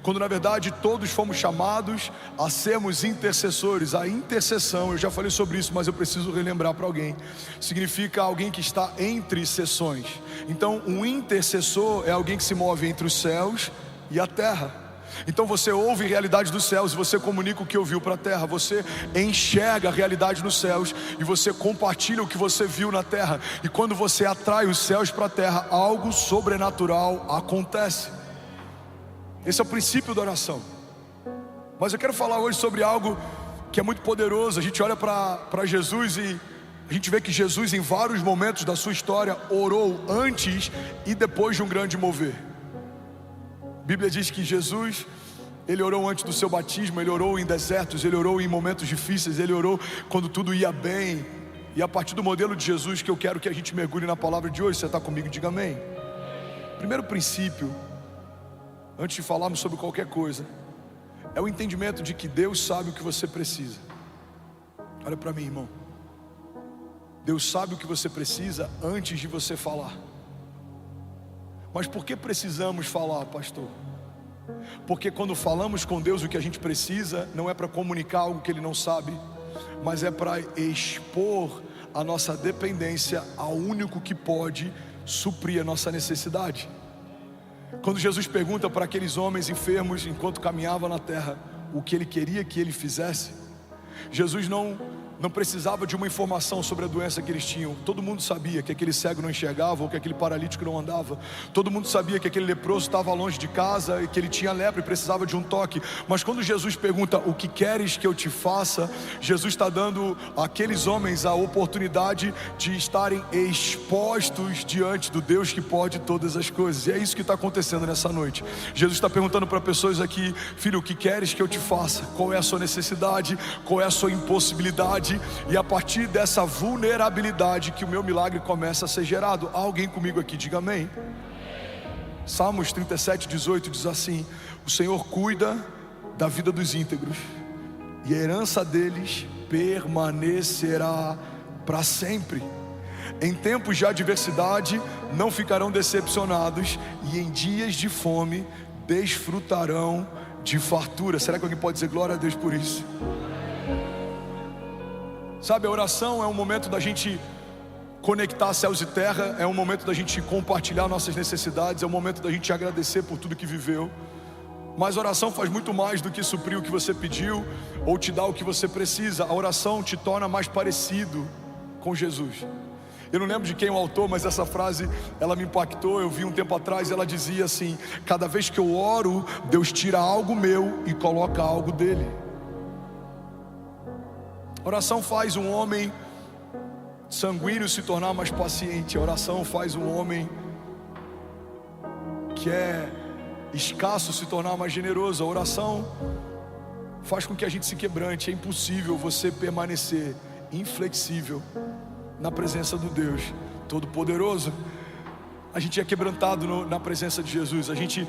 quando na verdade todos fomos chamados a sermos intercessores. A intercessão, eu já falei sobre isso, mas eu preciso relembrar para alguém, significa alguém que está entre sessões. Então um intercessor é alguém que se move entre os céus e a terra. Então você ouve a realidade dos céus e você comunica o que ouviu para a terra. Você enxerga a realidade nos céus e você compartilha o que você viu na terra. E quando você atrai os céus para a terra, algo sobrenatural acontece. Esse é o princípio da oração. Mas eu quero falar hoje sobre algo que é muito poderoso. A gente olha para Jesus e a gente vê que Jesus, em vários momentos da sua história, orou antes e depois de um grande mover. A Bíblia diz que Jesus, ele orou antes do seu batismo, ele orou em desertos, ele orou em momentos difíceis, ele orou quando tudo ia bem. E a partir do modelo de Jesus que eu quero que a gente mergulhe na palavra de hoje. Você está comigo? Diga amém. Primeiro princípio, antes de falarmos sobre qualquer coisa, é o entendimento de que Deus sabe o que você precisa. Olha para mim, irmão. Deus sabe o que você precisa antes de você falar. Mas por que precisamos falar, pastor? Porque quando falamos com Deus o que a gente precisa, não é para comunicar algo que Ele não sabe, mas é para expor a nossa dependência ao único que pode suprir a nossa necessidade. Quando Jesus pergunta para aqueles homens enfermos, enquanto caminhava na terra, o que Ele queria que ele fizesse, Jesus não precisava de uma informação sobre a doença que eles tinham. Todo mundo sabia que aquele cego não enxergava, ou que aquele paralítico não andava. Todo mundo sabia que aquele leproso estava longe de casa e que ele tinha lepra e precisava de um toque. Mas quando Jesus pergunta: o que queres que eu te faça? Jesus está dando àqueles homens a oportunidade de estarem expostos diante do Deus que pode todas as coisas. E é isso que está acontecendo nessa noite. Jesus está perguntando para pessoas aqui: filho, o que queres que eu te faça? Qual é a sua necessidade? Qual é a sua impossibilidade? E a partir dessa vulnerabilidade que o meu milagre começa a ser gerado. Há alguém comigo aqui? Diga amém. Salmos 37:18 diz assim: o Senhor cuida da vida dos íntegros e a herança deles permanecerá para sempre. Em tempos de adversidade não ficarão decepcionados, e em dias de fome desfrutarão de fartura. Será que alguém pode dizer glória a Deus por isso? Sabe, a oração é um momento da gente conectar céus e terra, é um momento da gente compartilhar nossas necessidades, é um momento da gente agradecer por tudo que viveu. Mas a oração faz muito mais do que suprir o que você pediu ou te dar o que você precisa. A oração te torna mais parecido com Jesus. Eu não lembro de quem é o autor, mas essa frase, ela me impactou. Eu vi um tempo atrás, ela dizia assim: cada vez que eu oro, Deus tira algo meu e coloca algo dele. A oração faz um homem sanguíneo se tornar mais paciente. A oração faz um homem que é escasso se tornar mais generoso. A oração faz com que a gente se quebrante. É impossível você permanecer inflexível na presença do Deus Todo-Poderoso. a gente é quebrantado na presença de Jesus, a gente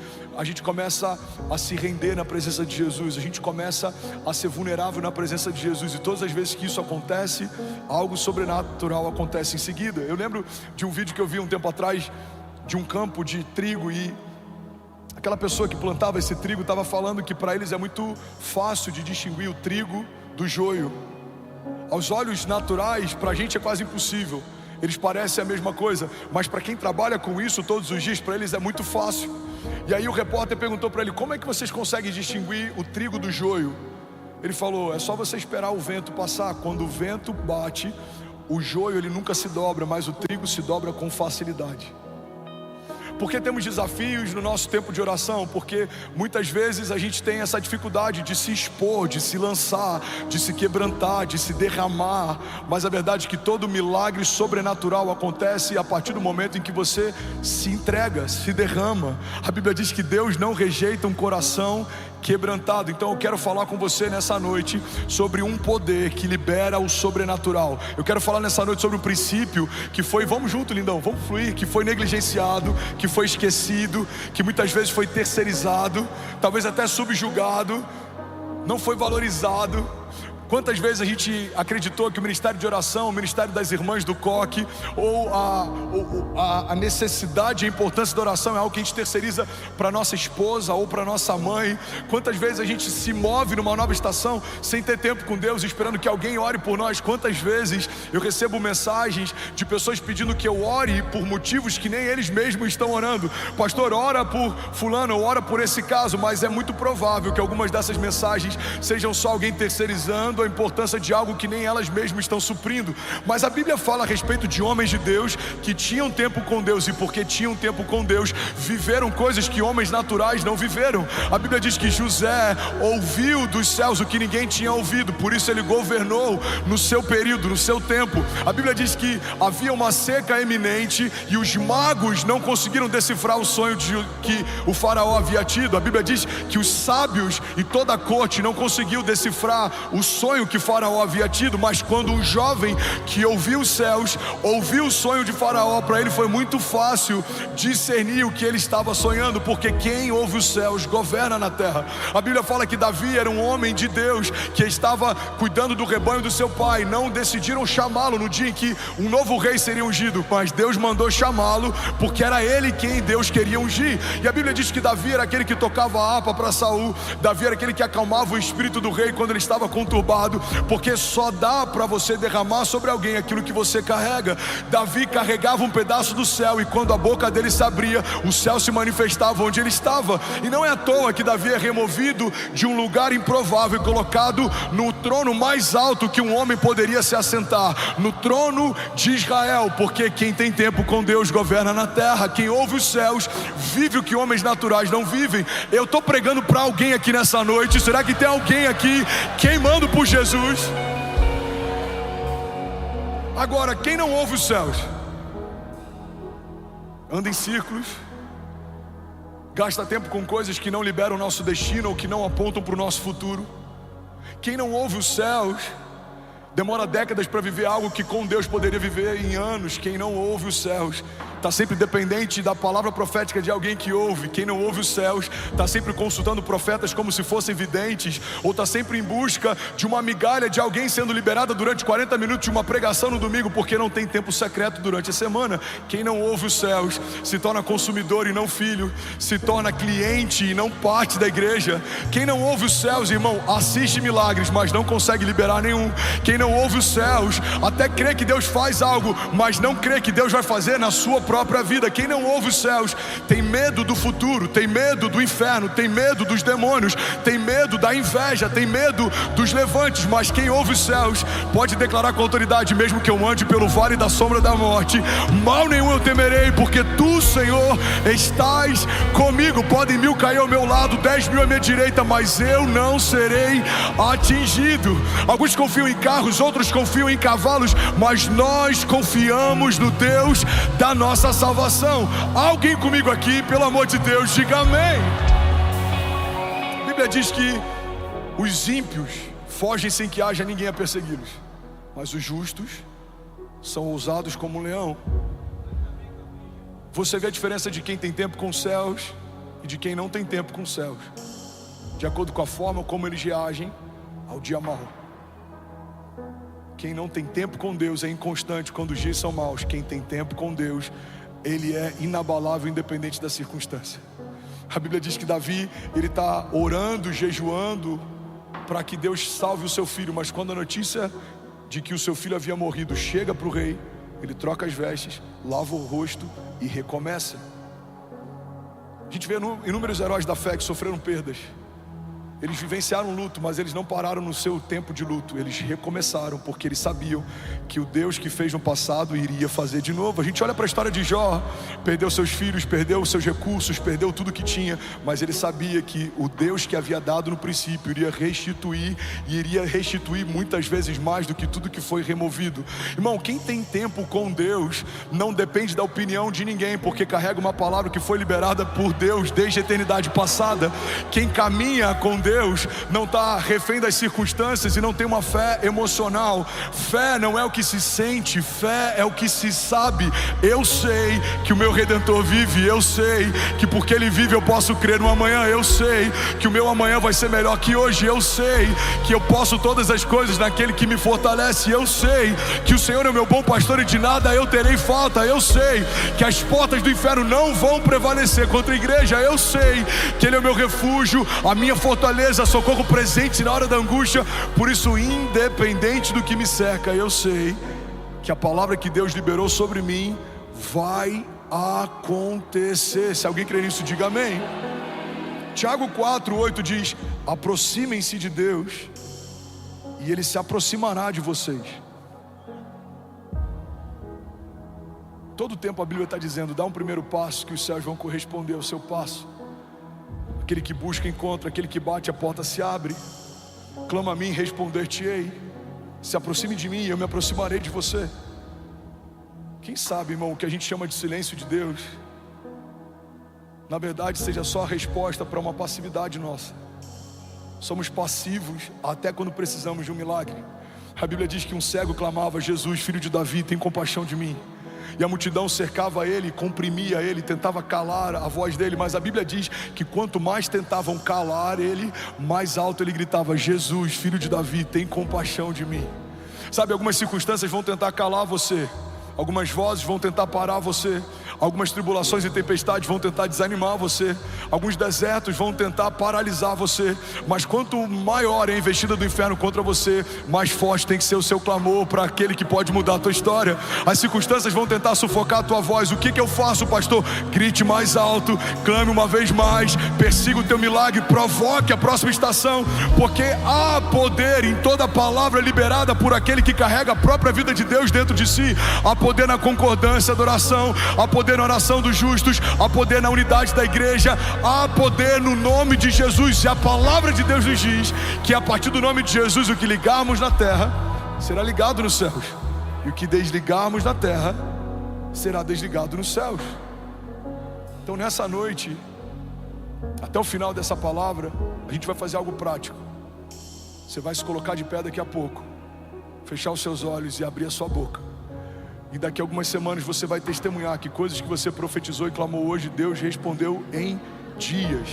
começa a se render na presença de Jesus, a gente começa a ser vulnerável na presença de Jesus, e todas as vezes que isso acontece, algo sobrenatural acontece em seguida. Eu lembro de um vídeo que eu vi um tempo atrás, de um campo de trigo, e aquela pessoa que plantava esse trigo estava falando que para eles é muito fácil de distinguir o trigo do joio. Aos olhos naturais, para a gente é quase impossível. Eles parecem a mesma coisa, mas para quem trabalha com isso todos os dias, para eles é muito fácil. E aí o repórter perguntou para ele: como é que vocês conseguem distinguir o trigo do joio? Ele falou: é só você esperar o vento passar. Quando o vento bate, o joio ele nunca se dobra, mas o trigo se dobra com facilidade. Porque temos desafios no nosso tempo de oração? Porque muitas vezes a gente tem essa dificuldade de se expor, de se lançar, de se quebrantar, de se derramar. Mas a verdade é que todo milagre sobrenatural acontece a partir do momento em que você se entrega, se derrama. A Bíblia diz que Deus não rejeita um coração quebrantado. Então eu quero falar com você nessa noite sobre um poder que libera o sobrenatural. Eu quero falar nessa noite sobre um princípio que foi, vamos junto, lindão, vamos fluir, que foi negligenciado, que foi esquecido, que muitas vezes foi terceirizado, talvez até subjugado, não foi valorizado. Quantas vezes a gente acreditou que o ministério de oração, o ministério das irmãs do coque, ou a necessidade e a importância da oração é algo que a gente terceiriza para nossa esposa ou para nossa mãe? Quantas vezes a gente se move numa nova estação sem ter tempo com Deus, esperando que alguém ore por nós? Quantas vezes eu recebo mensagens de pessoas pedindo que eu ore por motivos que nem eles mesmos estão orando? Pastor, ora por fulano, ou ora por esse caso. Mas é muito provável que algumas dessas mensagens sejam só alguém terceirizando a importância de algo que nem elas mesmas estão suprindo. Mas a Bíblia fala a respeito de homens de Deus que tinham tempo com Deus, e porque tinham tempo com Deus, viveram coisas que homens naturais não viveram. A Bíblia diz que José ouviu dos céus o que ninguém tinha ouvido, por isso ele governou no seu período, no seu tempo. A Bíblia diz que havia uma seca eminente e os magos não conseguiram decifrar o sonho que o faraó havia tido. A Bíblia diz que os sábios e toda a corte não conseguiu decifrar o sonho que Faraó havia tido. Mas quando um jovem que ouviu os céus, ouviu o sonho de Faraó, para ele foi muito fácil discernir o que ele estava sonhando, porque quem ouve os céus governa na terra. A Bíblia fala que Davi era um homem de Deus que estava cuidando do rebanho do seu pai. Não decidiram chamá-lo no dia em que um novo rei seria ungido, mas Deus mandou chamá-lo, porque era ele quem Deus queria ungir. E a Bíblia diz que Davi era aquele que tocava a harpa para Saul. Davi era aquele que acalmava o espírito do rei quando ele estava conturbado, porque só dá para você derramar sobre alguém aquilo que você carrega. Davi carregava um pedaço do céu, e quando a boca dele se abria, o céu se manifestava onde ele estava. E não é à toa que Davi é removido de um lugar improvável e colocado no trono mais alto que um homem poderia se assentar, no trono de Israel, porque quem tem tempo com Deus governa na terra. Quem ouve os céus vive o que homens naturais não vivem. Eu estou pregando para alguém aqui nessa noite. Será que tem alguém aqui queimando por Jesus? Agora, quem não ouve os céus anda em círculos, gasta tempo com coisas que não liberam o nosso destino ou que não apontam para o nosso futuro. Quem não ouve os céus demora décadas para viver algo que com Deus poderia viver em anos. Quem não ouve os céus está sempre dependente da palavra profética de alguém que ouve. Quem não ouve os céus está sempre consultando profetas como se fossem videntes, ou está sempre em busca de uma migalha de alguém sendo liberada durante 40 minutos de uma pregação no domingo, porque não tem tempo secreto durante a semana. Quem não ouve os céus se torna consumidor e não filho, se torna cliente e não parte da igreja. Quem não ouve os céus, irmão, assiste milagres, mas não consegue liberar nenhum. Quem não ouve os céus até crê que Deus faz algo, mas não crê que Deus vai fazer na sua própria vida. Quem não ouve os céus tem medo do futuro, tem medo do inferno, tem medo dos demônios, tem medo da inveja, tem medo dos levantes. Mas quem ouve os céus pode declarar com autoridade: mesmo que eu ande pelo vale da sombra da morte, mal nenhum eu temerei, porque tu, Senhor, estás comigo. Podem 1000 cair ao meu lado, 10.000 à minha direita, mas eu não serei atingido. Alguns confiam em carros, outros confiam em cavalos, mas nós confiamos no Deus da nossa salvação. Alguém comigo aqui, pelo amor de Deus, diga amém. A Bíblia diz que os ímpios fogem sem que haja ninguém a persegui-los, mas os justos são ousados como um leão. você vê a diferença de quem tem tempo com os céus e de quem não tem tempo com os céus, de acordo com a forma como eles reagem ao dia mau. Quem não tem tempo com Deus é inconstante quando os dias são maus. Quem tem tempo com Deus, ele é inabalável, independente da circunstância. A Bíblia diz que Davi, ele está orando, jejuando para que Deus salve o seu filho, mas quando a notícia de que o seu filho havia morrido chega para o rei, ele troca as vestes, lava o rosto e recomeça. A gente vê inúmeros heróis da fé que sofreram perdas. Eles vivenciaram luto, mas eles não pararam no seu tempo de luto. Eles recomeçaram, porque eles sabiam que o Deus que fez no passado iria fazer de novo. A gente olha para a história de Jó, perdeu seus filhos, perdeu seus recursos, perdeu tudo que tinha, mas ele sabia que o Deus que havia dado no princípio iria restituir, e iria restituir muitas vezes mais do que tudo que foi removido. Irmão, quem tem tempo com Deus não depende da opinião de ninguém, porque carrega uma palavra que foi liberada por Deus desde a eternidade passada. Quem caminha com Deus não está refém das circunstâncias e não tem uma fé emocional. Fé não é o que se sente, fé é o que se sabe. Eu sei que o meu Redentor vive, eu sei que porque Ele vive eu posso crer no amanhã, eu sei que o meu amanhã vai ser melhor que hoje, eu sei que eu posso todas as coisas naquele que me fortalece, eu sei que o Senhor é o meu bom pastor e de nada eu terei falta, eu sei que as portas do inferno não vão prevalecer contra a igreja, eu sei que Ele é o meu refúgio, a minha fortaleza, socorro presente na hora da angústia. Por isso, independente do que me cerca, eu sei que a palavra que Deus liberou sobre mim vai acontecer. Se alguém crê nisso, diga amém. Tiago 4:8 diz: aproximem-se de Deus e Ele se aproximará de vocês. Todo tempo a Bíblia está dizendo: dá um primeiro passo que os céus vão corresponder ao seu passo. Aquele que busca encontra, aquele que bate a porta se abre. Clama a mim, responder-te-ei. Se aproxime de mim e eu me aproximarei de você. Quem sabe, irmão, o que a gente chama de silêncio de Deus, na verdade seja só a resposta para uma passividade nossa. Somos passivos até quando precisamos de um milagre. A Bíblia diz que um cego clamava: Jesus, filho de Davi, tem compaixão de mim. E a multidão cercava ele, comprimia ele, tentava calar a voz dele. Mas a Bíblia diz que quanto mais tentavam calar ele, mais alto ele gritava: Jesus, filho de Davi, tem compaixão de mim. Sabe, algumas circunstâncias vão tentar calar você, algumas vozes vão tentar parar você, algumas tribulações e tempestades vão tentar desanimar você, alguns desertos vão tentar paralisar você. Mas quanto maior é a investida do inferno contra você, mais forte tem que ser o seu clamor para aquele que pode mudar a tua história. As circunstâncias vão tentar sufocar a tua voz. O que eu faço, pastor? Grite mais alto, clame uma vez mais, persiga o teu milagre, provoque a próxima estação, porque há poder em toda palavra liberada por aquele que carrega a própria vida de Deus dentro de si. Há poder na concordância da oração, há poder na oração dos justos, há poder na unidade da igreja, há poder no nome de Jesus. E a palavra de Deus nos diz que a partir do nome de Jesus, o que ligarmos na terra será ligado nos céus, e o que desligarmos na terra será desligado nos céus. Então nessa noite, até o final dessa palavra, a gente vai fazer algo prático. Você vai se colocar de pé daqui a pouco, fechar os seus olhos e abrir a sua boca. E daqui a algumas semanas você vai testemunhar que coisas que você profetizou e clamou hoje, Deus respondeu em dias.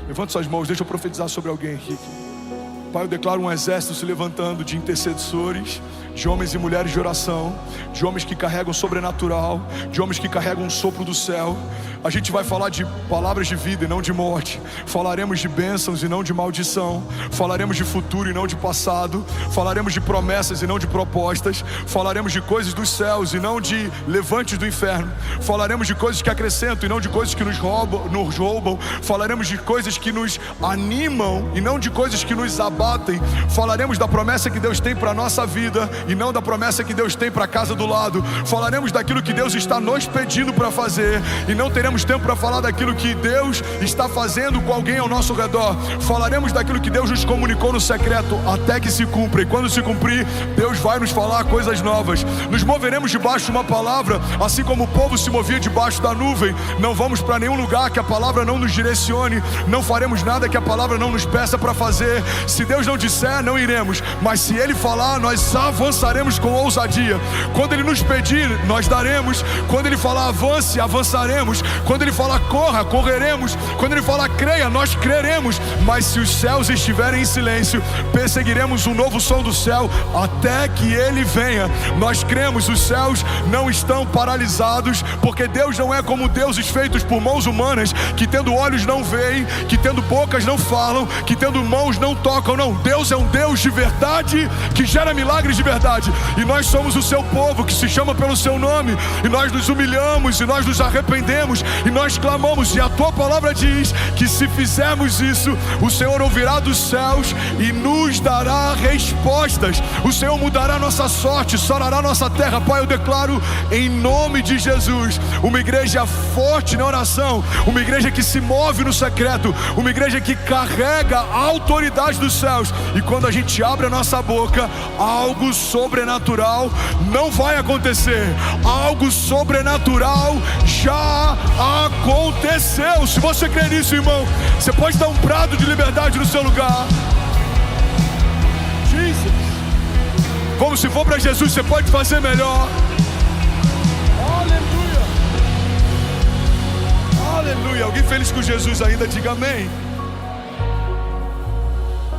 Levante suas mãos, deixa eu profetizar sobre alguém aqui. Pai, eu declaro um exército se levantando de intercessores, de homens e mulheres de oração, de homens que carregam o sobrenatural, de homens que carregam um sopro do céu. A gente vai falar de palavras de vida e não de morte. Falaremos de bênçãos e não de maldição. Falaremos de futuro e não de passado. Falaremos de promessas e não de propostas. Falaremos de coisas dos céus e não de levantes do inferno. Falaremos de coisas que acrescentam e não de coisas que nos roubam. Falaremos de coisas que nos animam e não de coisas que nos abatem. Falaremos da promessa que Deus tem para a nossa vida e não da promessa que Deus tem para a casa do lado. Falaremos daquilo que Deus está nos pedindo para fazer e não teremos tempo para falar daquilo que Deus está fazendo com alguém ao nosso redor. Falaremos daquilo que Deus nos comunicou no secreto até que se cumpra, e quando se cumprir, Deus vai nos falar coisas novas. Nos moveremos debaixo de uma palavra, assim como o povo se movia debaixo da nuvem. Não vamos para nenhum lugar que a palavra não nos direcione, não faremos nada que a palavra não nos peça para fazer. Se Deus não disser, não iremos, mas se Ele falar, nós avançaremos. avançaremos com ousadia. Quando Ele nos pedir, nós daremos. Quando Ele falar avance, avançaremos. Quando Ele falar corra, correremos. Quando Ele falar creia, nós creremos. Mas se os céus estiverem em silêncio, perseguiremos um novo som do céu até que Ele venha. Nós cremos, os céus não estão paralisados, porque Deus não é como deuses feitos por mãos humanas, que tendo olhos não veem, que tendo bocas não falam, que tendo mãos não tocam. Não, Deus é um Deus de verdade, que gera milagres de verdade. E nós somos o seu povo, que se chama pelo seu nome, e nós nos humilhamos, e nós nos arrependemos, e nós clamamos. E a tua palavra diz que se fizermos isso, o Senhor ouvirá dos céus e nos dará respostas. O Senhor mudará nossa sorte, sarará nossa terra. Pai, eu declaro em nome de Jesus uma igreja forte na oração, uma igreja que se move no secreto, uma igreja que carrega a autoridade dos céus. E quando a gente abre a nossa boca, algo sobrenatural não vai acontecer. Algo sobrenatural já aconteceu. Se você crê nisso, irmão, você pode dar um brado de liberdade no seu lugar. Jesus. Como se for para Jesus, você pode fazer melhor. Aleluia. Aleluia. Alguém feliz com Jesus ainda, diga amém.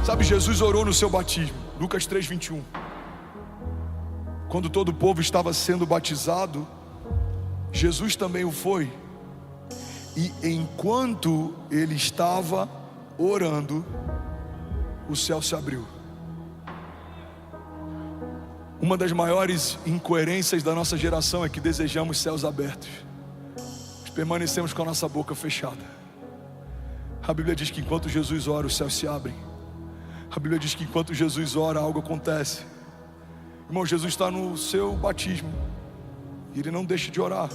Sabe, Jesus orou no seu batismo, Lucas 3:21. Quando todo o povo estava sendo batizado, Jesus também o foi. E enquanto ele estava orando, o céu se abriu. Uma das maiores incoerências da nossa geração é que desejamos céus abertos, mas permanecemos com a nossa boca fechada. A Bíblia diz que enquanto Jesus ora, os céus se abrem. A Bíblia diz que enquanto Jesus ora, algo acontece. Irmão, Jesus está no seu batismo e Ele não deixa de orar.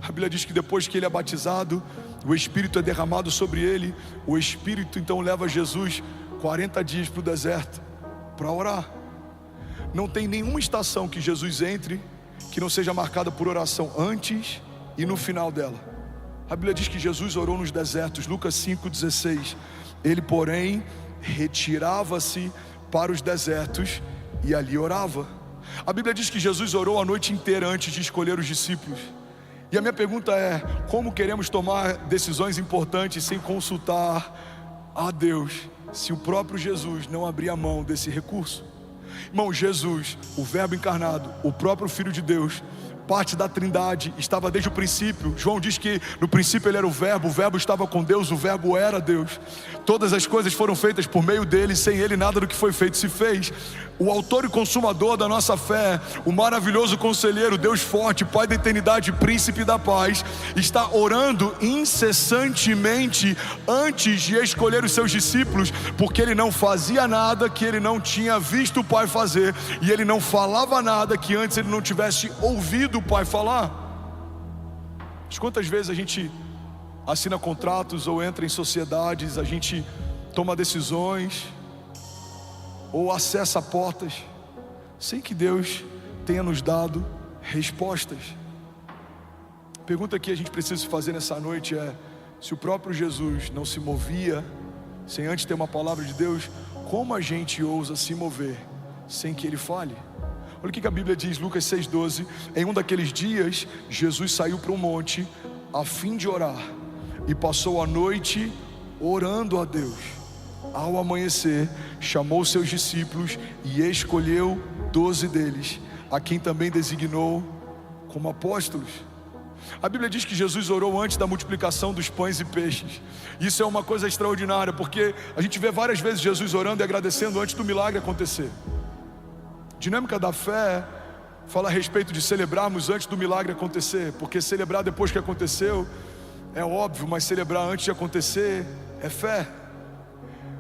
A Bíblia diz que depois que Ele é batizado, o Espírito é derramado sobre Ele. O Espírito então leva Jesus 40 dias para o deserto para orar. Não tem nenhuma estação que Jesus entre que não seja marcada por oração antes e no final dela. A Bíblia diz que Jesus orou nos desertos, Lucas 5:16. Ele, porém, retirava-se para os desertos e ali orava. A Bíblia diz que Jesus orou a noite inteira antes de escolher os discípulos. E a minha pergunta é: como queremos tomar decisões importantes sem consultar a Deus, se o próprio Jesus não abrir a mão desse recurso? Irmão, Jesus, o Verbo encarnado, o próprio Filho de Deus, parte da Trindade, estava desde o princípio. João diz que no princípio Ele era o Verbo estava com Deus, o Verbo era Deus. Todas as coisas foram feitas por meio dele, sem Ele nada do que foi feito se fez. O autor e consumador da nossa fé, o maravilhoso conselheiro, Deus forte, Pai da eternidade, Príncipe da paz, está orando incessantemente antes de escolher os seus discípulos, porque Ele não fazia nada que Ele não tinha visto o Pai fazer, e Ele não falava nada que antes Ele não tivesse ouvido o Pai falar. Mas quantas vezes a gente assina contratos ou entra em sociedades, a gente toma decisões ou acessa portas sem que Deus tenha nos dado respostas. A pergunta que a gente precisa fazer nessa noite é: se o próprio Jesus não se movia sem antes ter uma palavra de Deus, como a gente ousa se mover sem que Ele fale? Olha o que a Bíblia diz, Lucas 6:12. Em um daqueles dias, Jesus saiu para um monte a fim de orar, e passou a noite orando a Deus. Ao amanhecer, chamou seus discípulos e escolheu 12 deles, a quem também designou como apóstolos. A Bíblia diz que Jesus orou antes da multiplicação dos pães e peixes. Isso é uma coisa extraordinária, porque a gente vê várias vezes Jesus orando e agradecendo antes do milagre acontecer. Dinâmica da fé fala a respeito de celebrarmos antes do milagre acontecer, porque celebrar depois que aconteceu é óbvio, mas celebrar antes de acontecer é fé.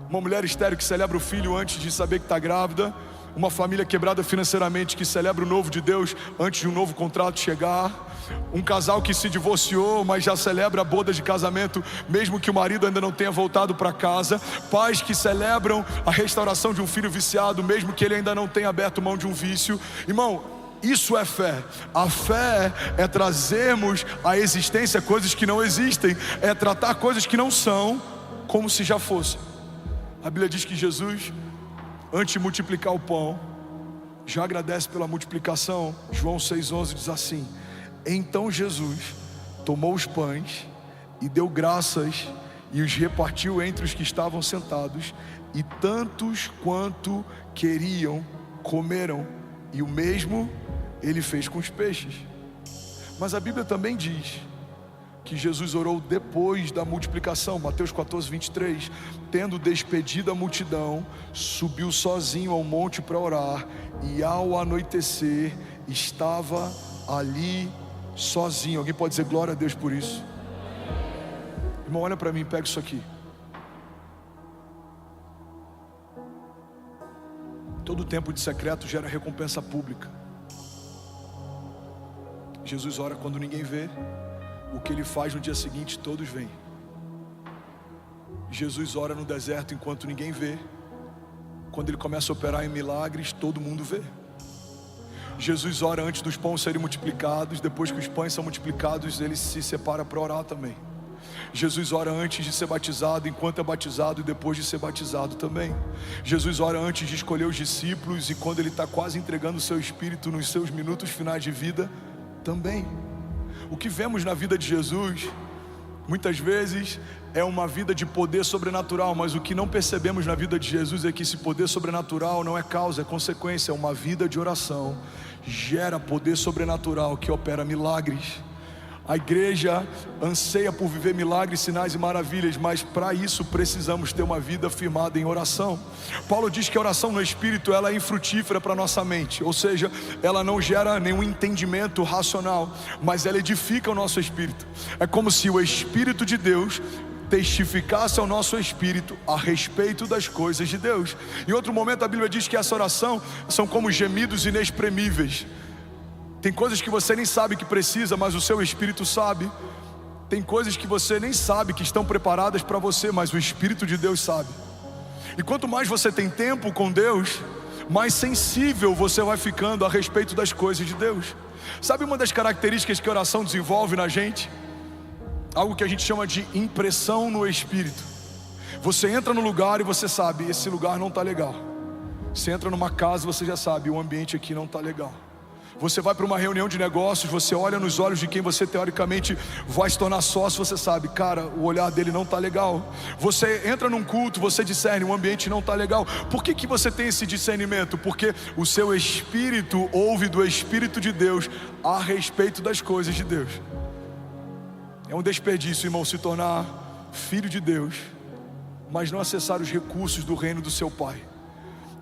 Uma mulher estéril que celebra o filho antes de saber que está grávida, uma família quebrada financeiramente que celebra o novo de Deus antes de um novo contrato chegar, um casal que se divorciou, mas já celebra a boda de casamento mesmo que o marido ainda não tenha voltado para casa, pais que celebram a restauração de um filho viciado mesmo que ele ainda não tenha aberto mão de um vício. Irmão, isso é fé. A fé é trazermos à existência coisas que não existem, é tratar coisas que não são como se já fossem. A Bíblia diz que Jesus, antes de multiplicar o pão, já agradece pela multiplicação. João 6,11 diz assim: então Jesus tomou os pães e deu graças e os repartiu entre os que estavam sentados, e tantos quanto queriam comeram, e o mesmo ele fez com os peixes. Mas a Bíblia também diz que Jesus orou depois da multiplicação. Mateus 14:23, tendo despedido a multidão, subiu sozinho ao monte para orar, e ao anoitecer estava ali sozinho. Alguém pode dizer glória a Deus por isso? Irmão, olha para mim, pega isso aqui. Todo tempo de secreto gera recompensa pública. Jesus ora quando ninguém vê. O que ele faz no dia seguinte, todos veem. Jesus ora no deserto enquanto ninguém vê. Quando ele começa a operar em milagres, todo mundo vê. Jesus ora antes dos pães serem multiplicados. Depois que os pães são multiplicados, ele se separa para orar também. Jesus ora antes de ser batizado, enquanto é batizado, e depois de ser batizado também. Jesus ora antes de escolher os discípulos, e quando ele está quase entregando o seu espírito nos seus minutos finais de vida também. O que vemos na vida de Jesus, muitas vezes, é uma vida de poder sobrenatural, mas o que não percebemos na vida de Jesus é que esse poder sobrenatural não é causa, é consequência. É uma vida de oração, gera poder sobrenatural que opera milagres. A igreja anseia por viver milagres, sinais e maravilhas, mas para isso precisamos ter uma vida firmada em oração. Paulo diz que a oração no Espírito, ela é infrutífera para a nossa mente, ou seja, ela não gera nenhum entendimento racional, mas ela edifica o nosso espírito. É como se o Espírito de Deus testificasse ao nosso espírito a respeito das coisas de Deus. Em outro momento a Bíblia diz que essa oração são como gemidos inexprimíveis. Tem coisas que você nem sabe que precisa, mas o seu espírito sabe. Tem coisas que você nem sabe que estão preparadas para você, mas o Espírito de Deus sabe. E quanto mais você tem tempo com Deus, mais sensível você vai ficando a respeito das coisas de Deus. Sabe uma das características que a oração desenvolve na gente? Algo que a gente chama de impressão no Espírito. Você entra no lugar e você sabe, esse lugar não está legal. Você entra numa casa, você já sabe, o ambiente aqui não está legal. Você vai para uma reunião de negócios, você olha nos olhos de quem você teoricamente vai se tornar sócio, você sabe, cara, o olhar dele não está legal. Você entra num culto, você discerne, o ambiente não está legal. Por que você tem esse discernimento? Porque o seu espírito ouve do Espírito de Deus a respeito das coisas de Deus. É um desperdício, irmão, se tornar filho de Deus, mas não acessar os recursos do reino do seu Pai.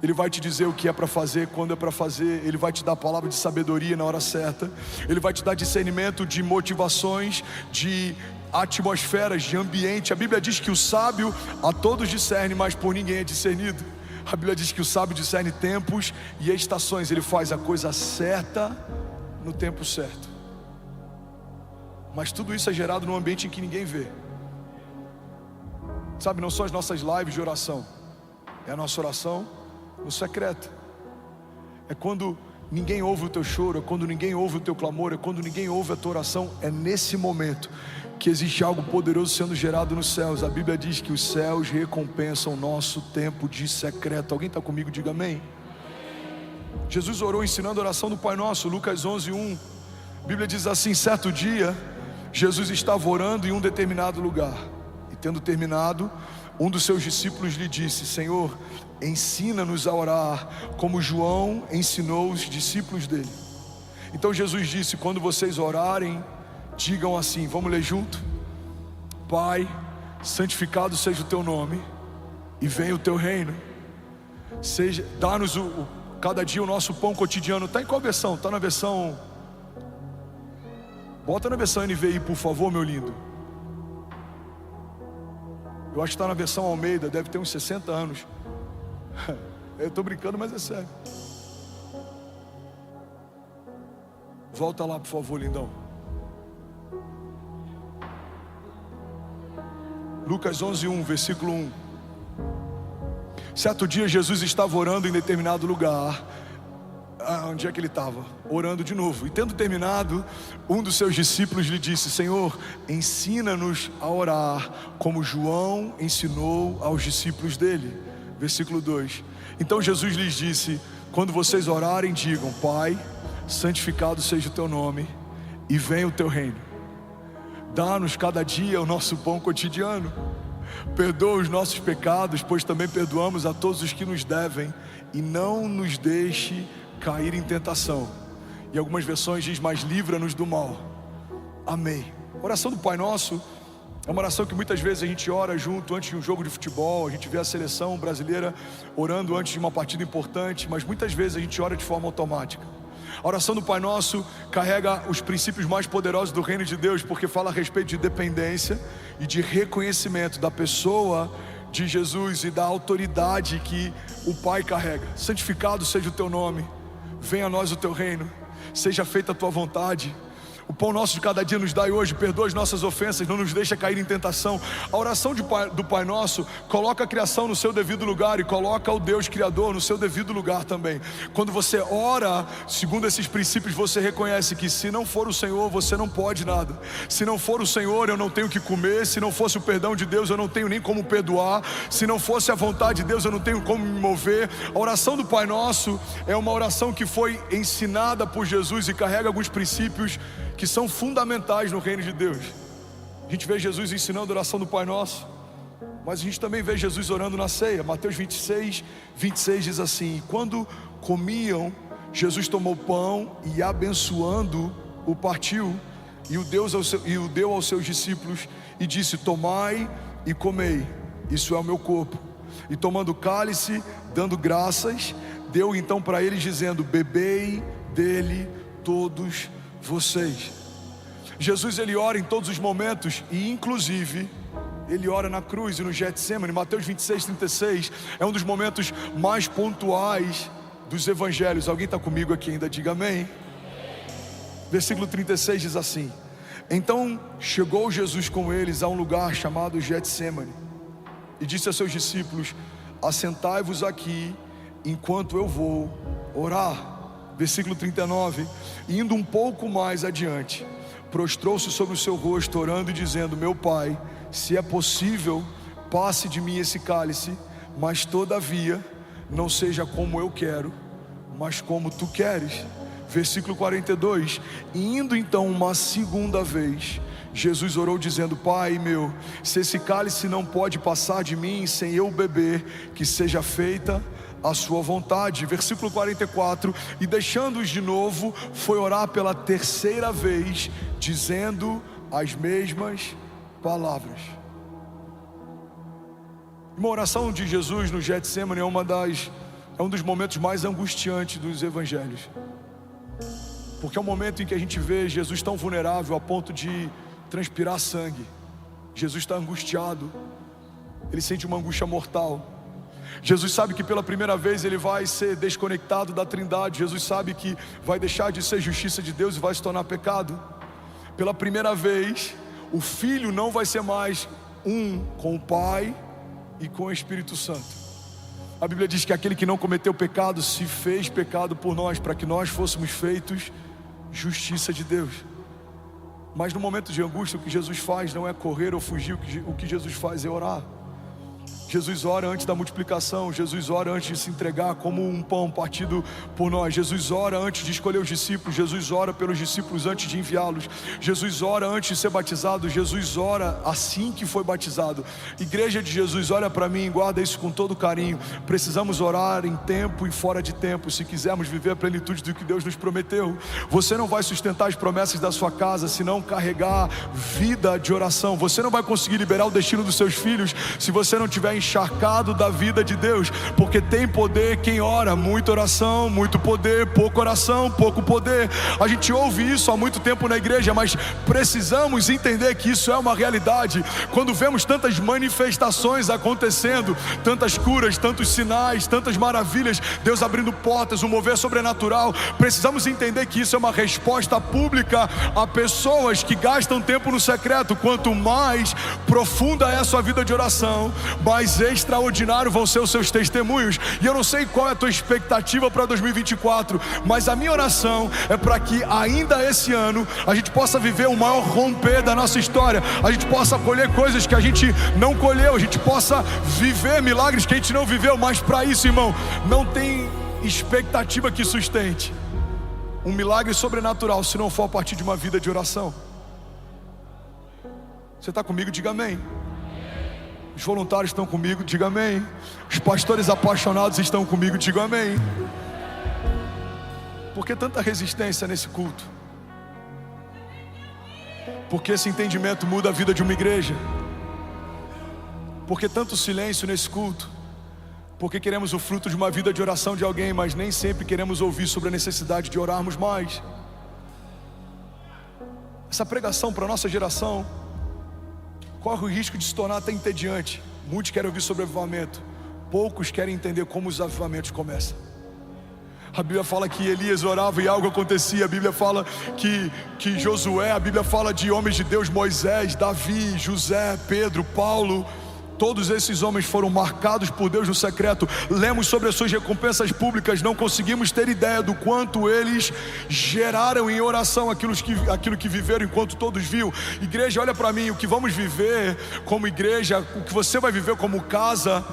Ele vai te dizer o que é para fazer, quando é para fazer. Ele vai te dar a palavra de sabedoria na hora certa. Ele vai te dar discernimento de motivações, de atmosferas, de ambiente. A Bíblia diz que o sábio a todos discerne, mas por ninguém é discernido. A Bíblia diz que o sábio discerne tempos e estações. Ele faz a coisa certa no tempo certo. Mas tudo isso é gerado num ambiente em que ninguém vê. Sabe, não são as nossas lives de oração, é a nossa oração no secreto. É quando ninguém ouve o teu choro, é quando ninguém ouve o teu clamor, é quando ninguém ouve a tua oração. É nesse momento que existe algo poderoso sendo gerado nos céus. A Bíblia diz que os céus recompensam o nosso tempo de secreto. Alguém está comigo? Diga amém. Jesus orou ensinando a oração do Pai Nosso, Lucas 11:1. A Bíblia diz assim: certo dia Jesus estava orando em um determinado lugar, e tendo terminado, um dos seus discípulos lhe disse: Senhor, ensina-nos a orar, como João ensinou os discípulos dele. Então Jesus disse: quando vocês orarem, digam assim, vamos ler junto? Pai, santificado seja o teu nome, e venha o teu reino. Dá-nos cada dia o nosso pão cotidiano. Está em qual versão? Está na versão... Bota na versão NVI, por favor, meu lindo. Eu acho que está na versão Almeida, deve ter uns 60 anos. Eu estou brincando, mas é sério. Volta lá, por favor, lindão. Lucas 11:1, versículo 1. Certo dia Jesus estava orando em determinado lugar. Onde é que ele estava? Orando de novo. E tendo terminado, um dos seus discípulos lhe disse: Senhor, ensina-nos a orar, como João ensinou aos discípulos dele. Versículo 2. Então Jesus lhes disse: quando vocês orarem, digam: Pai, santificado seja o teu nome e venha o teu reino. Dá-nos cada dia o nosso pão cotidiano. Perdoa os nossos pecados, pois também perdoamos a todos os que nos devem, e não nos deixe cair em tentação. E algumas versões diz: mas livra-nos do mal. Amém. A oração do Pai Nosso é uma oração que muitas vezes a gente ora junto antes de um jogo de futebol. A gente vê a seleção brasileira orando antes de uma partida importante, mas muitas vezes a gente ora de forma automática. A oração do Pai Nosso carrega os princípios mais poderosos do reino de Deus, porque fala a respeito de dependência e de reconhecimento da pessoa de Jesus e da autoridade que o Pai carrega. Santificado seja o teu nome, venha a nós o teu reino, seja feita a tua vontade. O pão nosso de cada dia nos dai hoje, perdoa as nossas ofensas, não nos deixa cair em tentação. A oração do Pai Nosso coloca a criação no seu devido lugar e coloca o Deus Criador no seu devido lugar também. Quando você ora segundo esses princípios, você reconhece que se não for o Senhor, você não pode nada. Se não for o Senhor, eu não tenho o que comer. Se não fosse o perdão de Deus, eu não tenho nem como perdoar. Se não fosse a vontade de Deus, eu não tenho como me mover. A oração do Pai Nosso é uma oração que foi ensinada por Jesus e carrega alguns princípios que são fundamentais no reino de Deus. A gente vê Jesus ensinando a oração do Pai Nosso, mas a gente também vê Jesus orando na ceia. Mateus 26 diz assim: e quando comiam, Jesus tomou pão e abençoando, o partiu e o deu aos seus discípulos e disse: tomai e comei, isso é o meu corpo. E tomando o cálice, dando graças, deu então para eles dizendo: bebei dele todos vocês. Jesus, ele ora em todos os momentos, e inclusive ele ora na cruz e no Getsemane. Mateus 26:36 é um dos momentos mais pontuais dos evangelhos. Alguém está comigo aqui ainda? Diga amém. Versículo 36 diz assim: então chegou Jesus com eles a um lugar chamado Getsemane e disse a seus discípulos: assentai-vos aqui enquanto eu vou orar. Versículo 39, indo um pouco mais adiante, prostrou-se sobre o seu rosto, orando e dizendo: meu Pai, se é possível, passe de mim esse cálice, mas todavia não seja como eu quero, mas como tu queres. Versículo 42, indo então uma segunda vez, Jesus orou dizendo: Pai meu, se esse cálice não pode passar de mim sem eu beber, que seja feita a sua vontade. Versículo 44, e deixando-os de novo, foi orar pela terceira vez, dizendo as mesmas palavras. Uma oração de Jesus no Getsemane é um dos momentos mais angustiantes dos evangelhos, porque é um momento em que a gente vê Jesus tão vulnerável a ponto de transpirar sangue. Jesus está angustiado, ele sente uma angústia mortal. Jesus sabe que pela primeira vez ele vai ser desconectado da Trindade. Jesus sabe que vai deixar de ser justiça de Deus e vai se tornar pecado. Pela primeira vez, o Filho não vai ser mais um com o Pai e com o Espírito Santo. A Bíblia diz que aquele que não cometeu pecado se fez pecado por nós, para que nós fôssemos feitos justiça de Deus. Mas no momento de angústia, o que Jesus faz não é correr ou fugir, o que Jesus faz é orar. Jesus ora antes da multiplicação. Jesus ora antes de se entregar como um pão partido por nós. Jesus ora antes de escolher os discípulos. Jesus ora pelos discípulos antes de enviá-los. Jesus ora antes de ser batizado. Jesus ora assim que foi batizado. Igreja de Jesus, olha para mim, guarda isso com todo carinho. Precisamos orar em tempo e fora de tempo, se quisermos viver a plenitude do que Deus nos prometeu. Você não vai sustentar as promessas da sua casa se não carregar vida de oração. Você não vai conseguir liberar o destino dos seus filhos se você não tiver encharcado da vida de Deus, porque tem poder quem ora. Muita oração, muito poder; pouca oração, pouco poder. A gente ouve isso há muito tempo na igreja, mas precisamos entender que isso é uma realidade. Quando vemos tantas manifestações acontecendo, tantas curas, tantos sinais, tantas maravilhas, Deus abrindo portas, um mover sobrenatural, precisamos entender que isso é uma resposta pública a pessoas que gastam tempo no secreto. Quanto mais profunda é a sua vida de oração, mais extraordinário vão ser os seus testemunhos. E eu não sei qual é a tua expectativa para 2024, mas a minha oração é para que ainda esse ano a gente possa viver o maior romper da nossa história. A gente possa colher coisas que a gente não colheu, a gente possa viver milagres que a gente não viveu. Mas para isso, irmão, não tem expectativa que sustente um milagre sobrenatural se não for a partir de uma vida de oração. Você está comigo? Diga amém. Os voluntários estão comigo? Diga amém. Os pastores apaixonados estão comigo? Diga amém. Por que tanta resistência nesse culto? Porque esse entendimento muda a vida de uma igreja. Por que tanto silêncio nesse culto? Porque queremos o fruto de uma vida de oração de alguém, mas nem sempre queremos ouvir sobre a necessidade de orarmos mais. Essa pregação para a nossa geração corre o risco de se tornar até entediante. Muitos querem ouvir sobre avivamento, poucos querem entender como os avivamentos começam. A Bíblia fala que Elias orava e algo acontecia. A Bíblia fala que Josué, a Bíblia fala de homens de Deus, Moisés, Davi, José, Pedro, Paulo. Todos esses homens foram marcados por Deus no secreto. Lemos sobre as suas recompensas públicas. Não conseguimos ter ideia do quanto eles geraram em oração aquilo que viveram enquanto todos viam. Igreja, olha para mim, o que vamos viver como igreja, o que você vai viver como casa,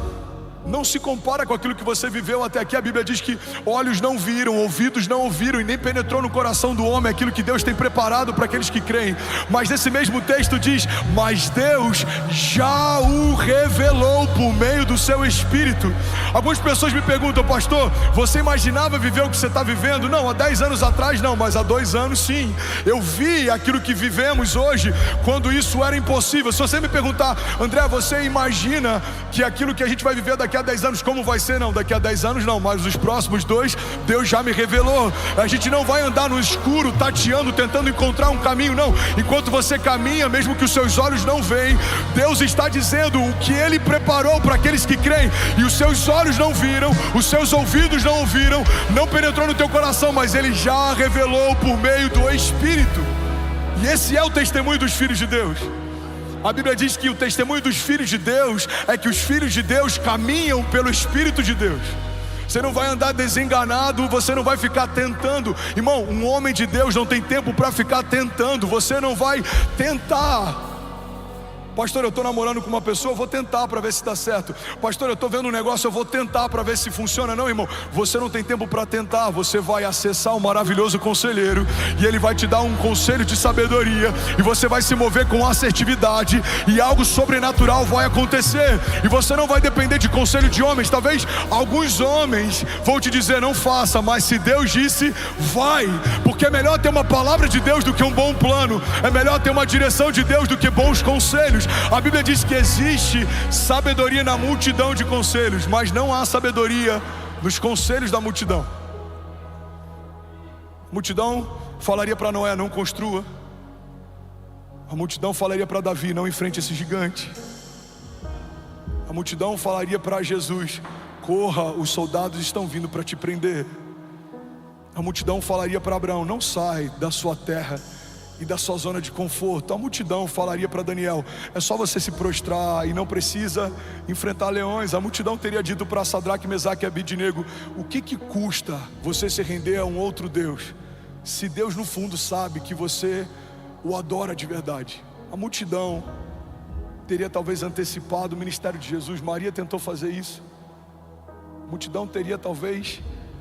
não se compara com aquilo que você viveu até aqui. A Bíblia diz que olhos não viram, ouvidos não ouviram e nem penetrou no coração do homem aquilo que Deus tem preparado para aqueles que creem. Mas nesse mesmo texto diz: mas Deus já o revelou por meio do seu Espírito. Algumas pessoas me perguntam: pastor, você imaginava viver o que você está vivendo? Não, há 10 anos atrás não, mas há 2 anos sim. Eu vi aquilo que vivemos hoje quando isso era impossível. Se você me perguntar: André, você imagina que aquilo que a gente vai viver daqui a 10 anos como vai ser? Não, daqui a 10 anos não, mas os próximos 2 Deus já me revelou. A gente não vai andar no escuro tateando, tentando encontrar um caminho, não. Enquanto você caminha, mesmo que os seus olhos não veem, Deus está dizendo o que Ele preparou para aqueles que creem. E os seus olhos não viram, os seus ouvidos não ouviram, não penetrou no teu coração, mas Ele já revelou por meio do Espírito. E esse é o testemunho dos filhos de Deus. A Bíblia diz que o testemunho dos filhos de Deus é que os filhos de Deus caminham pelo Espírito de Deus. Você não vai andar desenganado, você não vai ficar tentando. Irmão, um homem de Deus não tem tempo para ficar tentando. Você não vai tentar. Pastor, eu estou namorando com uma pessoa, eu vou tentar para ver se dá certo. Pastor, eu estou vendo um negócio, eu vou tentar para ver se funciona. Não, irmão, você não tem tempo para tentar. Você vai acessar o maravilhoso conselheiro e ele vai te dar um conselho de sabedoria, e você vai se mover com assertividade, e algo sobrenatural vai acontecer. E você não vai depender de conselho de homens. Talvez alguns homens vão te dizer: não faça, mas se Deus disse, vai. Porque é melhor ter uma palavra de Deus do que um bom plano. É melhor ter uma direção de Deus do que bons conselhos. A Bíblia diz que existe sabedoria na multidão de conselhos, mas não há sabedoria nos conselhos da multidão. A multidão falaria para Noé: não construa. A multidão falaria para Davi: não enfrente esse gigante. A multidão falaria para Jesus: corra, os soldados estão vindo para te prender. A multidão falaria para Abraão: não sai da sua terra e da sua zona de conforto. A multidão falaria para Daniel: é só você se prostrar e não precisa enfrentar leões. A multidão teria dito para Sadraque, Mesaque e Abidnego: o que custa você se render a um outro Deus, se Deus no fundo sabe que você o adora de verdade? A multidão teria talvez antecipado o ministério de Jesus. Maria tentou fazer isso. A multidão teria talvez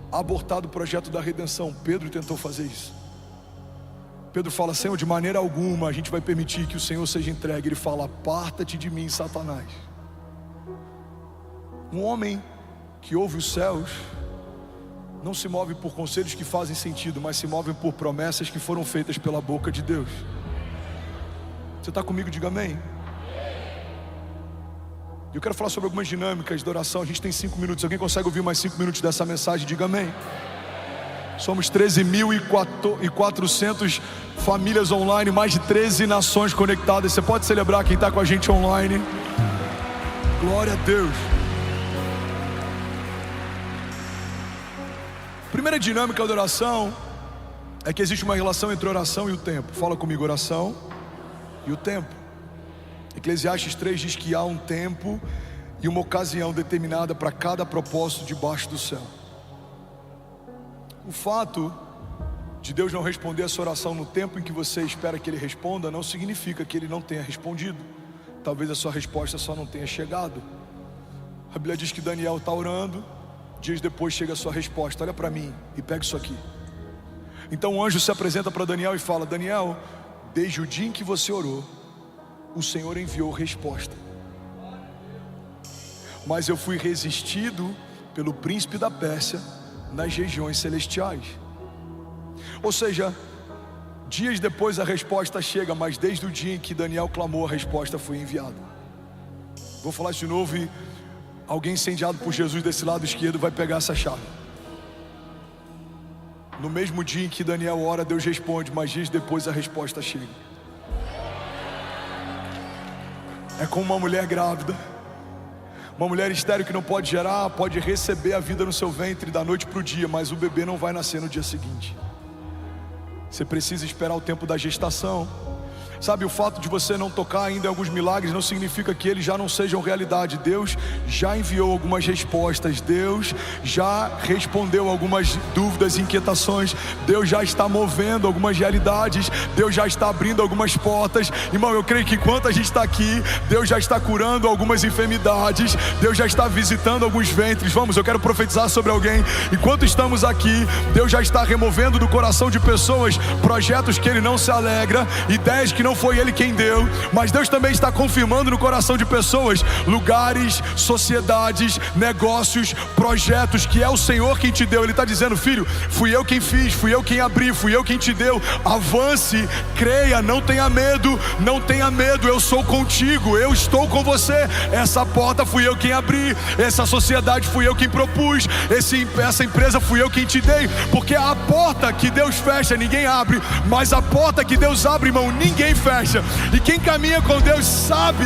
abortado o projeto da redenção. Pedro tentou fazer isso. Pedro fala: Senhor, de maneira alguma a gente vai permitir que o Senhor seja entregue. Ele fala: aparta-te de mim, Satanás. Um homem que ouve os céus não se move por conselhos que fazem sentido, mas se move por promessas que foram feitas pela boca de Deus. Você está comigo? Diga amém. Eu quero falar sobre algumas dinâmicas de oração. A gente tem 5 minutos. Alguém consegue ouvir mais 5 minutos dessa mensagem? Diga amém. Somos 13.400 famílias online, mais de 13 nações conectadas. Você pode celebrar quem está com a gente online. Glória a Deus. Primeira dinâmica da oração é que existe uma relação entre oração e o tempo. Fala comigo: oração e o tempo. Eclesiastes 3 diz que há um tempo e uma ocasião determinada para cada propósito debaixo do céu. O fato de Deus não responder a sua oração no tempo em que você espera que Ele responda não significa que Ele não tenha respondido. Talvez a sua resposta só não tenha chegado. A Bíblia diz que Daniel está orando, Dias depois chega a sua resposta. Olha para mim e pega isso aqui. Então o anjo se apresenta para Daniel e fala: Daniel, desde o dia em que você orou, o Senhor enviou resposta, mas eu fui resistido pelo príncipe da Pérsia nas regiões celestiais. Ou seja, dias depois a resposta chega, mas desde o dia em que Daniel clamou, a resposta foi enviada. Vou falar isso de novo e alguém incendiado por Jesus desse lado esquerdo vai pegar essa chave. No mesmo dia em que Daniel ora, Deus responde, mas dias depois a resposta chega. É como uma mulher grávida, uma mulher estéril que não pode gerar, pode receber a vida no seu ventre da noite para o dia, mas o bebê não vai nascer no dia seguinte. Você precisa esperar o tempo da gestação. Sabe, o fato de você não tocar ainda em alguns milagres não significa que eles já não sejam realidade. Deus já enviou algumas respostas, Deus já respondeu algumas dúvidas e inquietações, Deus já está movendo algumas realidades, Deus já está abrindo algumas portas. Irmão, eu creio que enquanto a gente está aqui, Deus já está curando algumas enfermidades, Deus já está visitando alguns ventres. Vamos, eu quero profetizar sobre alguém. Enquanto estamos aqui, Deus já está removendo do coração de pessoas projetos que Ele não se alegra, ideias que não foi Ele quem deu, mas Deus também está confirmando no coração de pessoas lugares, sociedades, negócios, projetos que é o Senhor quem te deu. Ele está dizendo: filho, fui eu quem fiz, fui eu quem abri, fui eu quem te deu. Avance, creia, não tenha medo, não tenha medo, eu sou contigo, eu estou com você. Essa porta fui eu quem abri, essa sociedade fui eu quem propus, essa empresa fui eu quem te dei. Porque a porta que Deus fecha, ninguém abre, mas a porta que Deus abre, irmão, ninguém fecha. E quem caminha com Deus sabe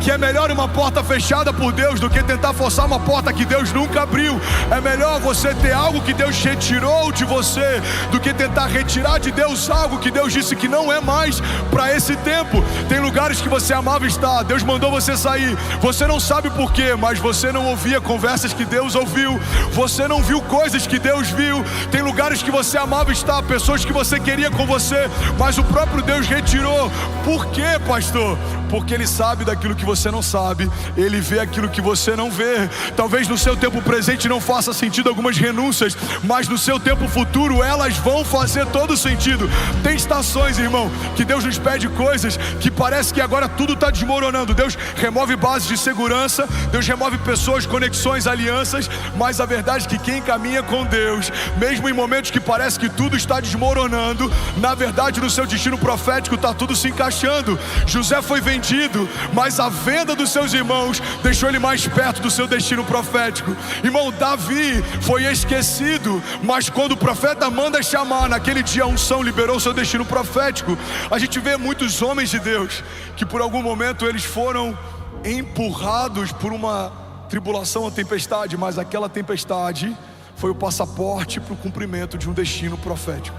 que é melhor uma porta fechada por Deus do que tentar forçar uma porta que Deus nunca abriu. É melhor você ter algo que Deus retirou de você do que tentar retirar de Deus algo que Deus disse que não é mais para esse tempo. Tem lugares que você amava estar, Deus mandou você sair, você não sabe por quê, mas você não ouvia conversas que Deus ouviu, você não viu coisas que Deus viu. Tem lugares que você amava estar, pessoas que você queria com você, mas o próprio Deus retirou. Por quê, pastor? Porque Ele sabe daquilo que você não sabe, Ele vê aquilo que você não vê. Talvez no seu tempo presente não faça sentido algumas renúncias, mas no seu tempo futuro elas vão fazer todo sentido. Tem estações, irmão, que Deus nos pede coisas que parece que agora tudo está desmoronando. Deus remove bases de segurança, Deus remove pessoas, conexões, alianças, mas a verdade é que quem caminha com Deus, mesmo em momentos que parece que tudo está desmoronando, na verdade no seu destino profético está tudo se encaixando. José foi vendido, mas a venda dos seus irmãos deixou ele mais perto do seu destino profético. Irmão, Davi foi esquecido, mas quando o profeta manda chamar, naquele dia a unção liberou o seu destino profético. A gente vê muitos homens de Deus que por algum momento eles foram empurrados por uma tribulação ou tempestade, mas aquela tempestade foi o passaporte para o cumprimento de um destino profético.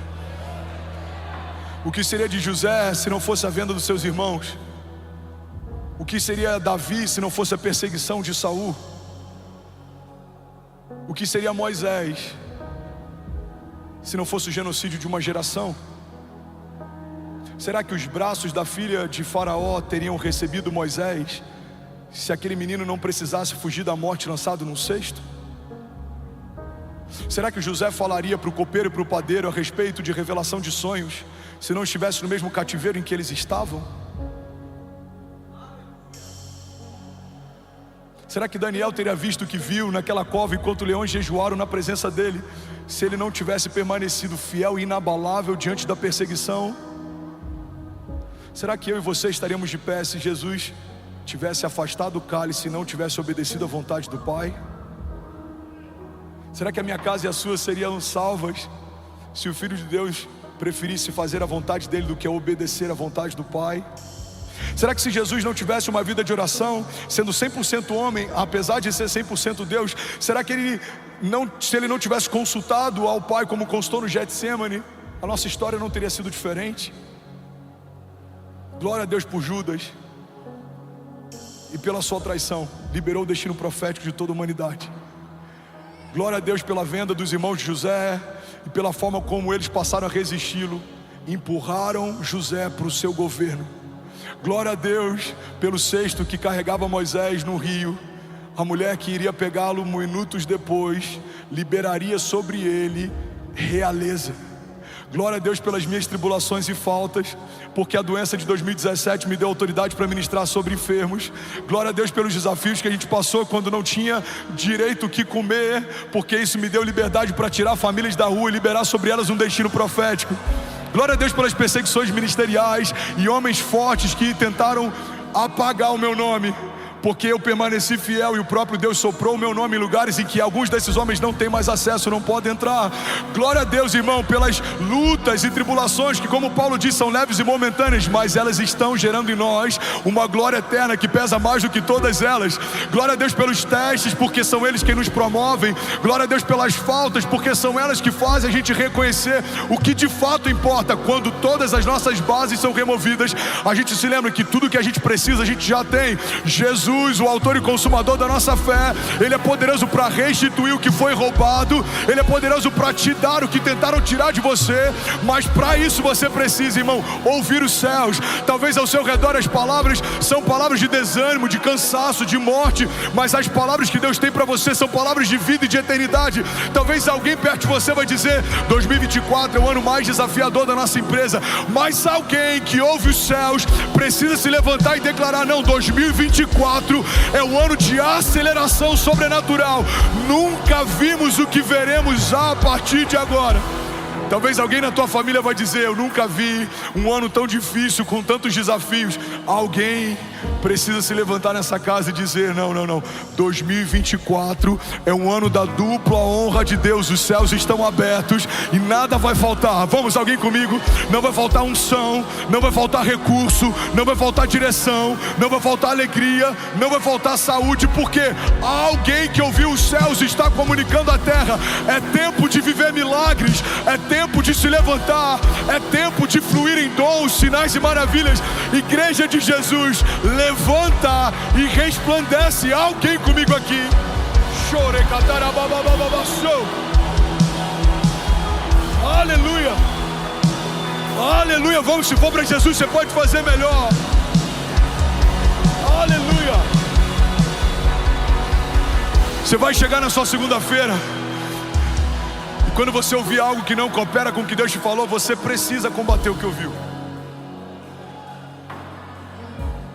O que seria de José se não fosse a venda dos seus irmãos? O que seria Davi se não fosse a perseguição de Saul? O que seria Moisés se não fosse o genocídio de uma geração? Será que os braços da filha de Faraó teriam recebido Moisés se aquele menino não precisasse fugir da morte lançado num cesto? Será que José falaria para o copeiro e para o padeiro a respeito de revelação de sonhos se não estivesse no mesmo cativeiro em que eles estavam? Será que Daniel teria visto o que viu naquela cova enquanto leões jejuaram na presença dele, se ele não tivesse permanecido fiel e inabalável diante da perseguição? Será que eu e você estaríamos de pé se Jesus tivesse afastado o cálice e não tivesse obedecido à vontade do Pai? Será que a minha casa e a sua seriam salvas se o Filho de Deus preferisse fazer a vontade dele do que obedecer à vontade do Pai? Será que se Jesus não tivesse uma vida de oração, sendo 100% homem, apesar de ser 100% Deus, será que se ele não tivesse consultado ao Pai como consultou no Getsêmani, a nossa história não teria sido diferente? Glória a Deus por Judas e pela sua traição, liberou o destino profético de toda a humanidade. Glória a Deus pela venda dos irmãos de José e pela forma como eles passaram a resisti-lo, empurraram José para o seu governo. Glória a Deus pelo cesto que carregava Moisés no rio. a mulher que iria pegá-lo minutos depois liberaria sobre ele realeza. Glória a Deus pelas minhas tribulações e faltas, porque a doença de 2017 me deu autoridade para ministrar sobre enfermos. Glória a Deus pelos desafios que a gente passou quando não tinha direito o que comer, porque isso me deu liberdade para tirar famílias da rua e liberar sobre elas um destino profético. Glória a Deus pelas perseguições ministeriais e homens fortes que tentaram apagar o meu nome, porque eu permaneci fiel e o próprio Deus soprou o meu nome em lugares em que alguns desses homens não têm mais acesso, não podem entrar. Glória a Deus, irmão, pelas lutas e tribulações que, como Paulo diz, são leves e momentâneas, mas elas estão gerando em nós uma glória eterna que pesa mais do que todas elas. Glória a Deus pelos testes, porque são eles que nos promovem. Glória a Deus pelas faltas, porque são elas que fazem a gente reconhecer o que de fato importa. Quando todas as nossas bases são removidas, a gente se lembra que tudo que a gente precisa a gente já tem. Jesus, o autor e consumador da nossa fé, Ele é poderoso para restituir o que foi roubado. Ele é poderoso para te dar o que tentaram tirar de você. Mas para isso você precisa, irmão, ouvir os céus. Talvez ao seu redor as palavras são palavras de desânimo, de cansaço, de morte, mas as palavras que Deus tem para você são palavras de vida e de eternidade. Talvez alguém perto de você vai dizer: 2024 é o ano mais desafiador da nossa empresa. Mas alguém que ouve os céus precisa se levantar e declarar: não, 2024 é o ano de aceleração sobrenatural. Nunca vimos o que veremos a partir de agora. Talvez alguém na tua família vai dizer: eu nunca vi um ano tão difícil, com tantos desafios. Alguém precisa se levantar nessa casa e dizer: não, 2024 é um ano da dupla honra de Deus. Os céus estão abertos e nada vai faltar. Vamos, alguém comigo? Não vai faltar unção, não vai faltar recurso, não vai faltar direção, não vai faltar alegria, não vai faltar saúde, porque alguém que ouviu os céus está comunicando à terra: é tempo de viver milagres, é tempo de se levantar, é tempo de fluir em dons, sinais e maravilhas. Igreja de Jesus, levanta e resplandece. Alguém comigo aqui? Aleluia, aleluia. Vamos, se for para Jesus, você pode fazer melhor. Aleluia. Você vai chegar na sua segunda-feira, e quando você ouvir algo que não coopera com o que Deus te falou, você precisa combater o que ouviu.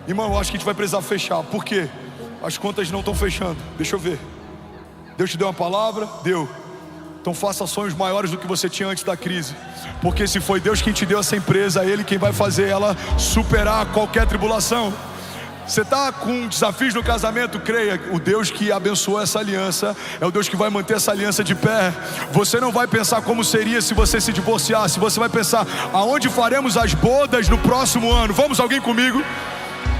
Irmão, eu acho que a gente vai precisar fechar. Por quê? As contas não estão fechando. Deixa eu ver. Deus te deu uma palavra? Deu. Então faça sonhos maiores do que você tinha antes da crise. Porque se foi Deus quem te deu essa empresa, é Ele quem vai fazer ela superar qualquer tribulação. Você está com desafios no casamento? Creia, o Deus que abençoou essa aliança é o Deus que vai manter essa aliança de pé. Você não vai pensar como seria se você se divorciasse. Você vai pensar: aonde faremos as bodas no próximo ano? Vamos, alguém comigo?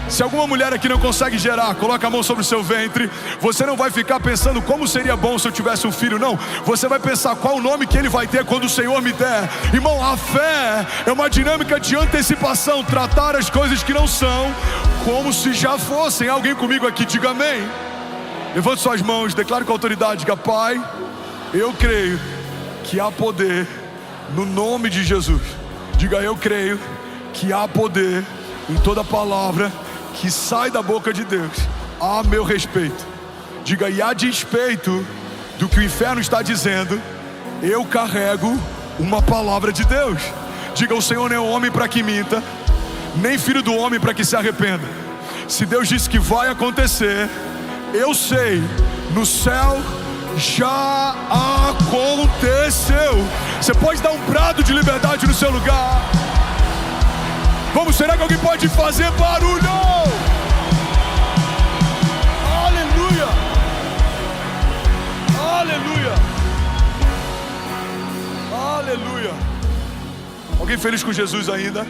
Se alguma mulher aqui não consegue gerar, coloca a mão sobre o seu ventre. Você não vai ficar pensando: como seria bom se eu tivesse um filho. Não, você vai pensar: qual o nome que ele vai ter quando o Senhor me der. Irmão, a fé é uma dinâmica de antecipação. Tratar as coisas que não são como se já fossem. Alguém comigo aqui? Diga amém. Levante suas mãos, declare com autoridade. Diga: Pai, eu creio que há poder no nome de Jesus. Diga: eu creio que há poder em toda palavra que sai da boca de Deus a meu respeito. Diga: e a despeito do que o inferno está dizendo, eu carrego uma palavra de Deus. Diga: o Senhor não é homem para que minta, nem filho do homem para que se arrependa. Se Deus disse que vai acontecer, eu sei, no céu já aconteceu. Você pode dar um brado de liberdade no seu lugar. Vamos, será que alguém pode fazer barulho? Aleluia! Aleluia! Aleluia! Alguém feliz com Jesus ainda?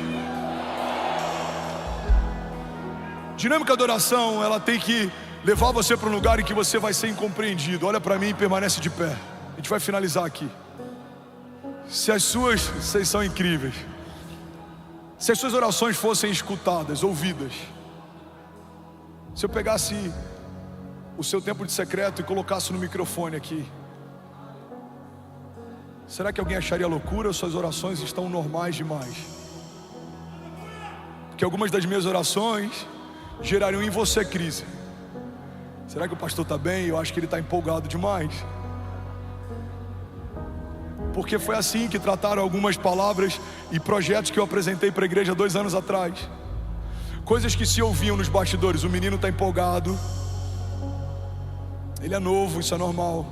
Dinâmica de adoração, ela tem que levar você para um lugar em que você vai ser incompreendido. Olha para mim e permanece de pé. A gente vai finalizar aqui. Vocês são incríveis. Se as suas orações fossem escutadas, ouvidas, se eu pegasse o seu tempo de secreto e colocasse no microfone aqui, será que alguém acharia loucura ou suas orações estão normais demais? Porque algumas das minhas orações gerariam em você crise. Será que o pastor está bem? Eu acho que ele está empolgado demais. Porque foi assim que trataram algumas palavras e projetos que eu apresentei para a igreja 2 anos atrás. Coisas que se ouviam nos bastidores. O menino está empolgado, ele é novo, isso é normal.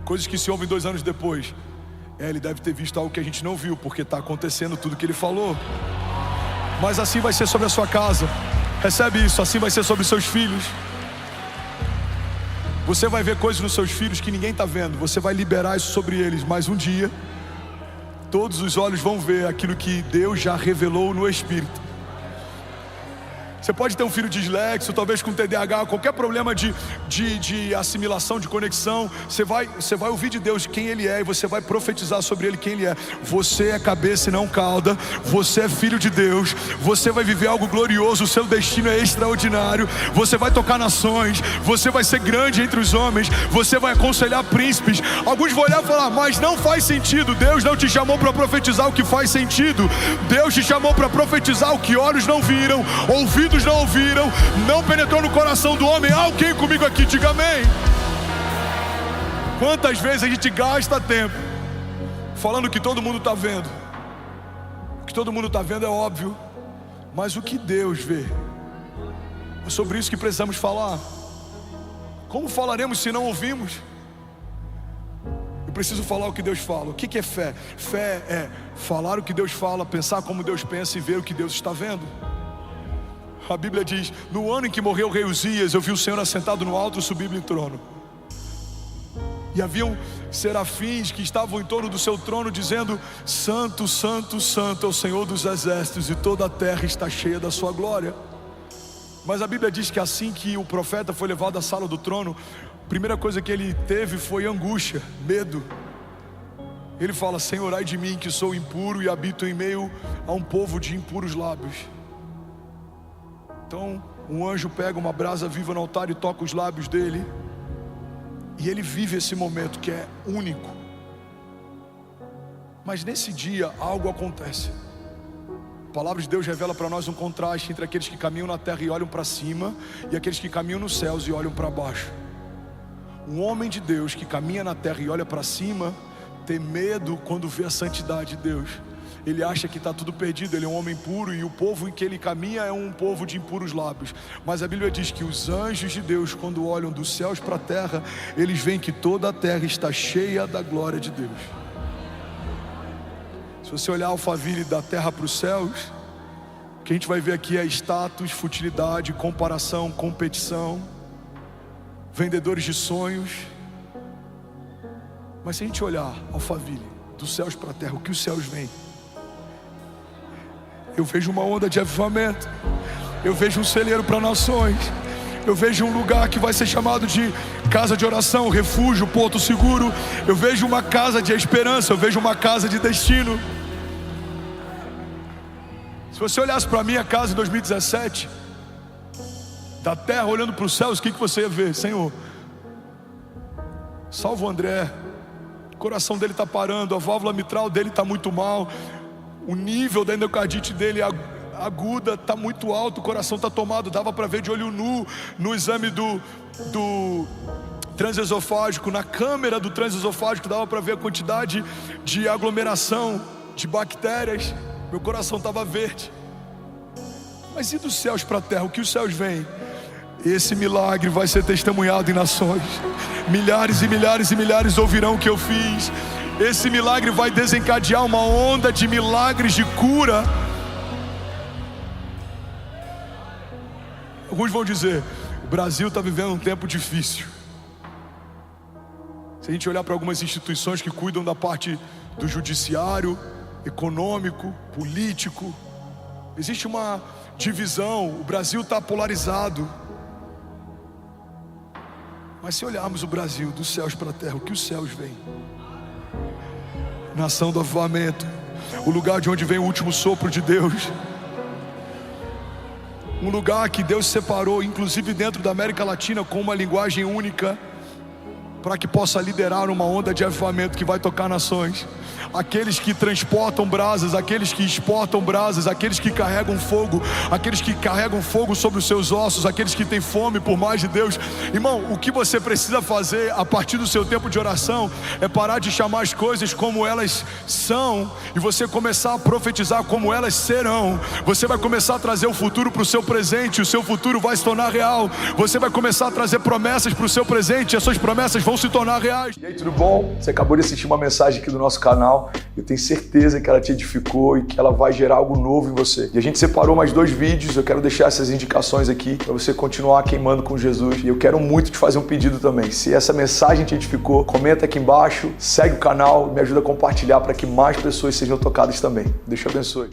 Coisas que se ouvem 2 anos depois. Ele deve ter visto algo que a gente não viu, porque está acontecendo tudo que ele falou. Mas assim vai ser sobre a sua casa. Recebe isso, assim vai ser sobre seus filhos. Você vai ver coisas nos seus filhos que ninguém está vendo. Você vai liberar isso sobre eles. Mas um dia, todos os olhos vão ver aquilo que Deus já revelou no Espírito. Você pode ter um filho dislexo, talvez com TDAH, qualquer problema de assimilação, de conexão. Você vai ouvir de Deus quem Ele é e você vai profetizar sobre Ele quem Ele é. Você é cabeça e não cauda. Você é filho de Deus. Você vai viver algo glorioso. O seu destino é extraordinário. Você vai tocar nações. Você vai ser grande entre os homens. Você vai aconselhar príncipes. Alguns vão olhar e falar, mas não faz sentido. Deus não te chamou para profetizar o que faz sentido. Deus te chamou para profetizar o que olhos não viram, ouvidos não ouviram, não penetrou no coração do homem. Alguém comigo aqui, diga amém. Quantas vezes a gente gasta tempo falando que todo mundo está vendo? O que todo mundo está vendo é óbvio, mas o que Deus vê? É sobre isso que precisamos falar. Como falaremos se não ouvimos? Eu preciso falar o que Deus fala. O que é fé? Fé é falar o que Deus fala, pensar como Deus pensa e ver o que Deus está vendo. A Bíblia diz, no ano em que morreu o rei Uzias, eu vi o Senhor assentado no alto e sublime trono. E haviam serafins que estavam em torno do seu trono dizendo, Santo, Santo, Santo é o Senhor dos exércitos, e toda a terra está cheia da sua glória. Mas a Bíblia diz que assim que o profeta foi levado à sala do trono, a primeira coisa que ele teve foi angústia, medo. Ele fala, Senhor, ai de mim que sou impuro e habito em meio a um povo de impuros lábios. Então um anjo pega uma brasa viva no altar e toca os lábios dele. E ele vive esse momento que é único. Mas nesse dia algo acontece. A palavra de Deus revela para nós um contraste entre aqueles que caminham na terra e olham para cima, e aqueles que caminham nos céus e olham para baixo. Um homem de Deus que caminha na terra e olha para cima tem medo quando vê a santidade de Deus. Ele acha que está tudo perdido, ele é um homem puro, e o povo em que ele caminha é um povo de impuros lábios. Mas a Bíblia diz que os anjos de Deus, quando olham dos céus para a terra, eles veem que toda a terra está cheia da glória de Deus. Se você olhar Alphaville da terra para os céus, o que a gente vai ver aqui é status, futilidade, comparação, competição, vendedores de sonhos. Mas se a gente olhar Alphaville dos céus para a terra, o que os céus veem? Eu vejo uma onda de avivamento. Eu vejo um celeiro para nações. Eu vejo um lugar que vai ser chamado de casa de oração, refúgio, porto seguro. Eu vejo uma casa de esperança. Eu vejo uma casa de destino. Se você olhasse para a minha casa em 2017, da terra olhando para os céus, o que você ia ver? Senhor, salva o André. O coração dele está parando, a válvula mitral dele está muito mal. O nível da endocardite dele aguda está muito alto, o coração está tomado. Dava para ver de olho nu no exame do transesofágico, na câmera do transesofágico, dava para ver a quantidade de aglomeração de bactérias. Meu coração estava verde. Mas e dos céus para a terra? O que os céus veem? Esse milagre vai ser testemunhado em nações. Milhares e milhares e milhares ouvirão o que eu fiz. Esse milagre vai desencadear uma onda de milagres de cura. Alguns vão dizer, o Brasil está vivendo um tempo difícil. Se a gente olhar para algumas instituições que cuidam da parte do judiciário, econômico, político, existe uma divisão, o Brasil está polarizado. Mas se olharmos o Brasil dos céus para a terra, o que os céus veem? Nação do avivamento, o lugar de onde vem o último sopro de Deus. Um lugar que Deus separou, inclusive dentro da América Latina, com uma linguagem única. para que possa liderar uma onda de avivamento que vai tocar nações. Aqueles que transportam brasas, aqueles que exportam brasas, aqueles que carregam fogo, aqueles que carregam fogo sobre os seus ossos, aqueles que têm fome por mais de Deus. Irmão, o que você precisa fazer a partir do seu tempo de oração é parar de chamar as coisas como elas são e você começar a profetizar como elas serão. Você vai começar a trazer o futuro para o seu presente, o seu futuro vai se tornar real. Você vai começar a trazer promessas para o seu presente e as suas promessas vão se tornar reais. E aí, tudo bom? Você acabou de assistir uma mensagem aqui do nosso canal. Eu tenho certeza que ela te edificou e que ela vai gerar algo novo em você. E a gente separou mais 2 vídeos, eu quero deixar essas indicações aqui para você continuar queimando com Jesus. E eu quero muito te fazer um pedido também. Se essa mensagem te edificou, comenta aqui embaixo, segue o canal, me ajuda a compartilhar para que mais pessoas sejam tocadas também. Deus te abençoe.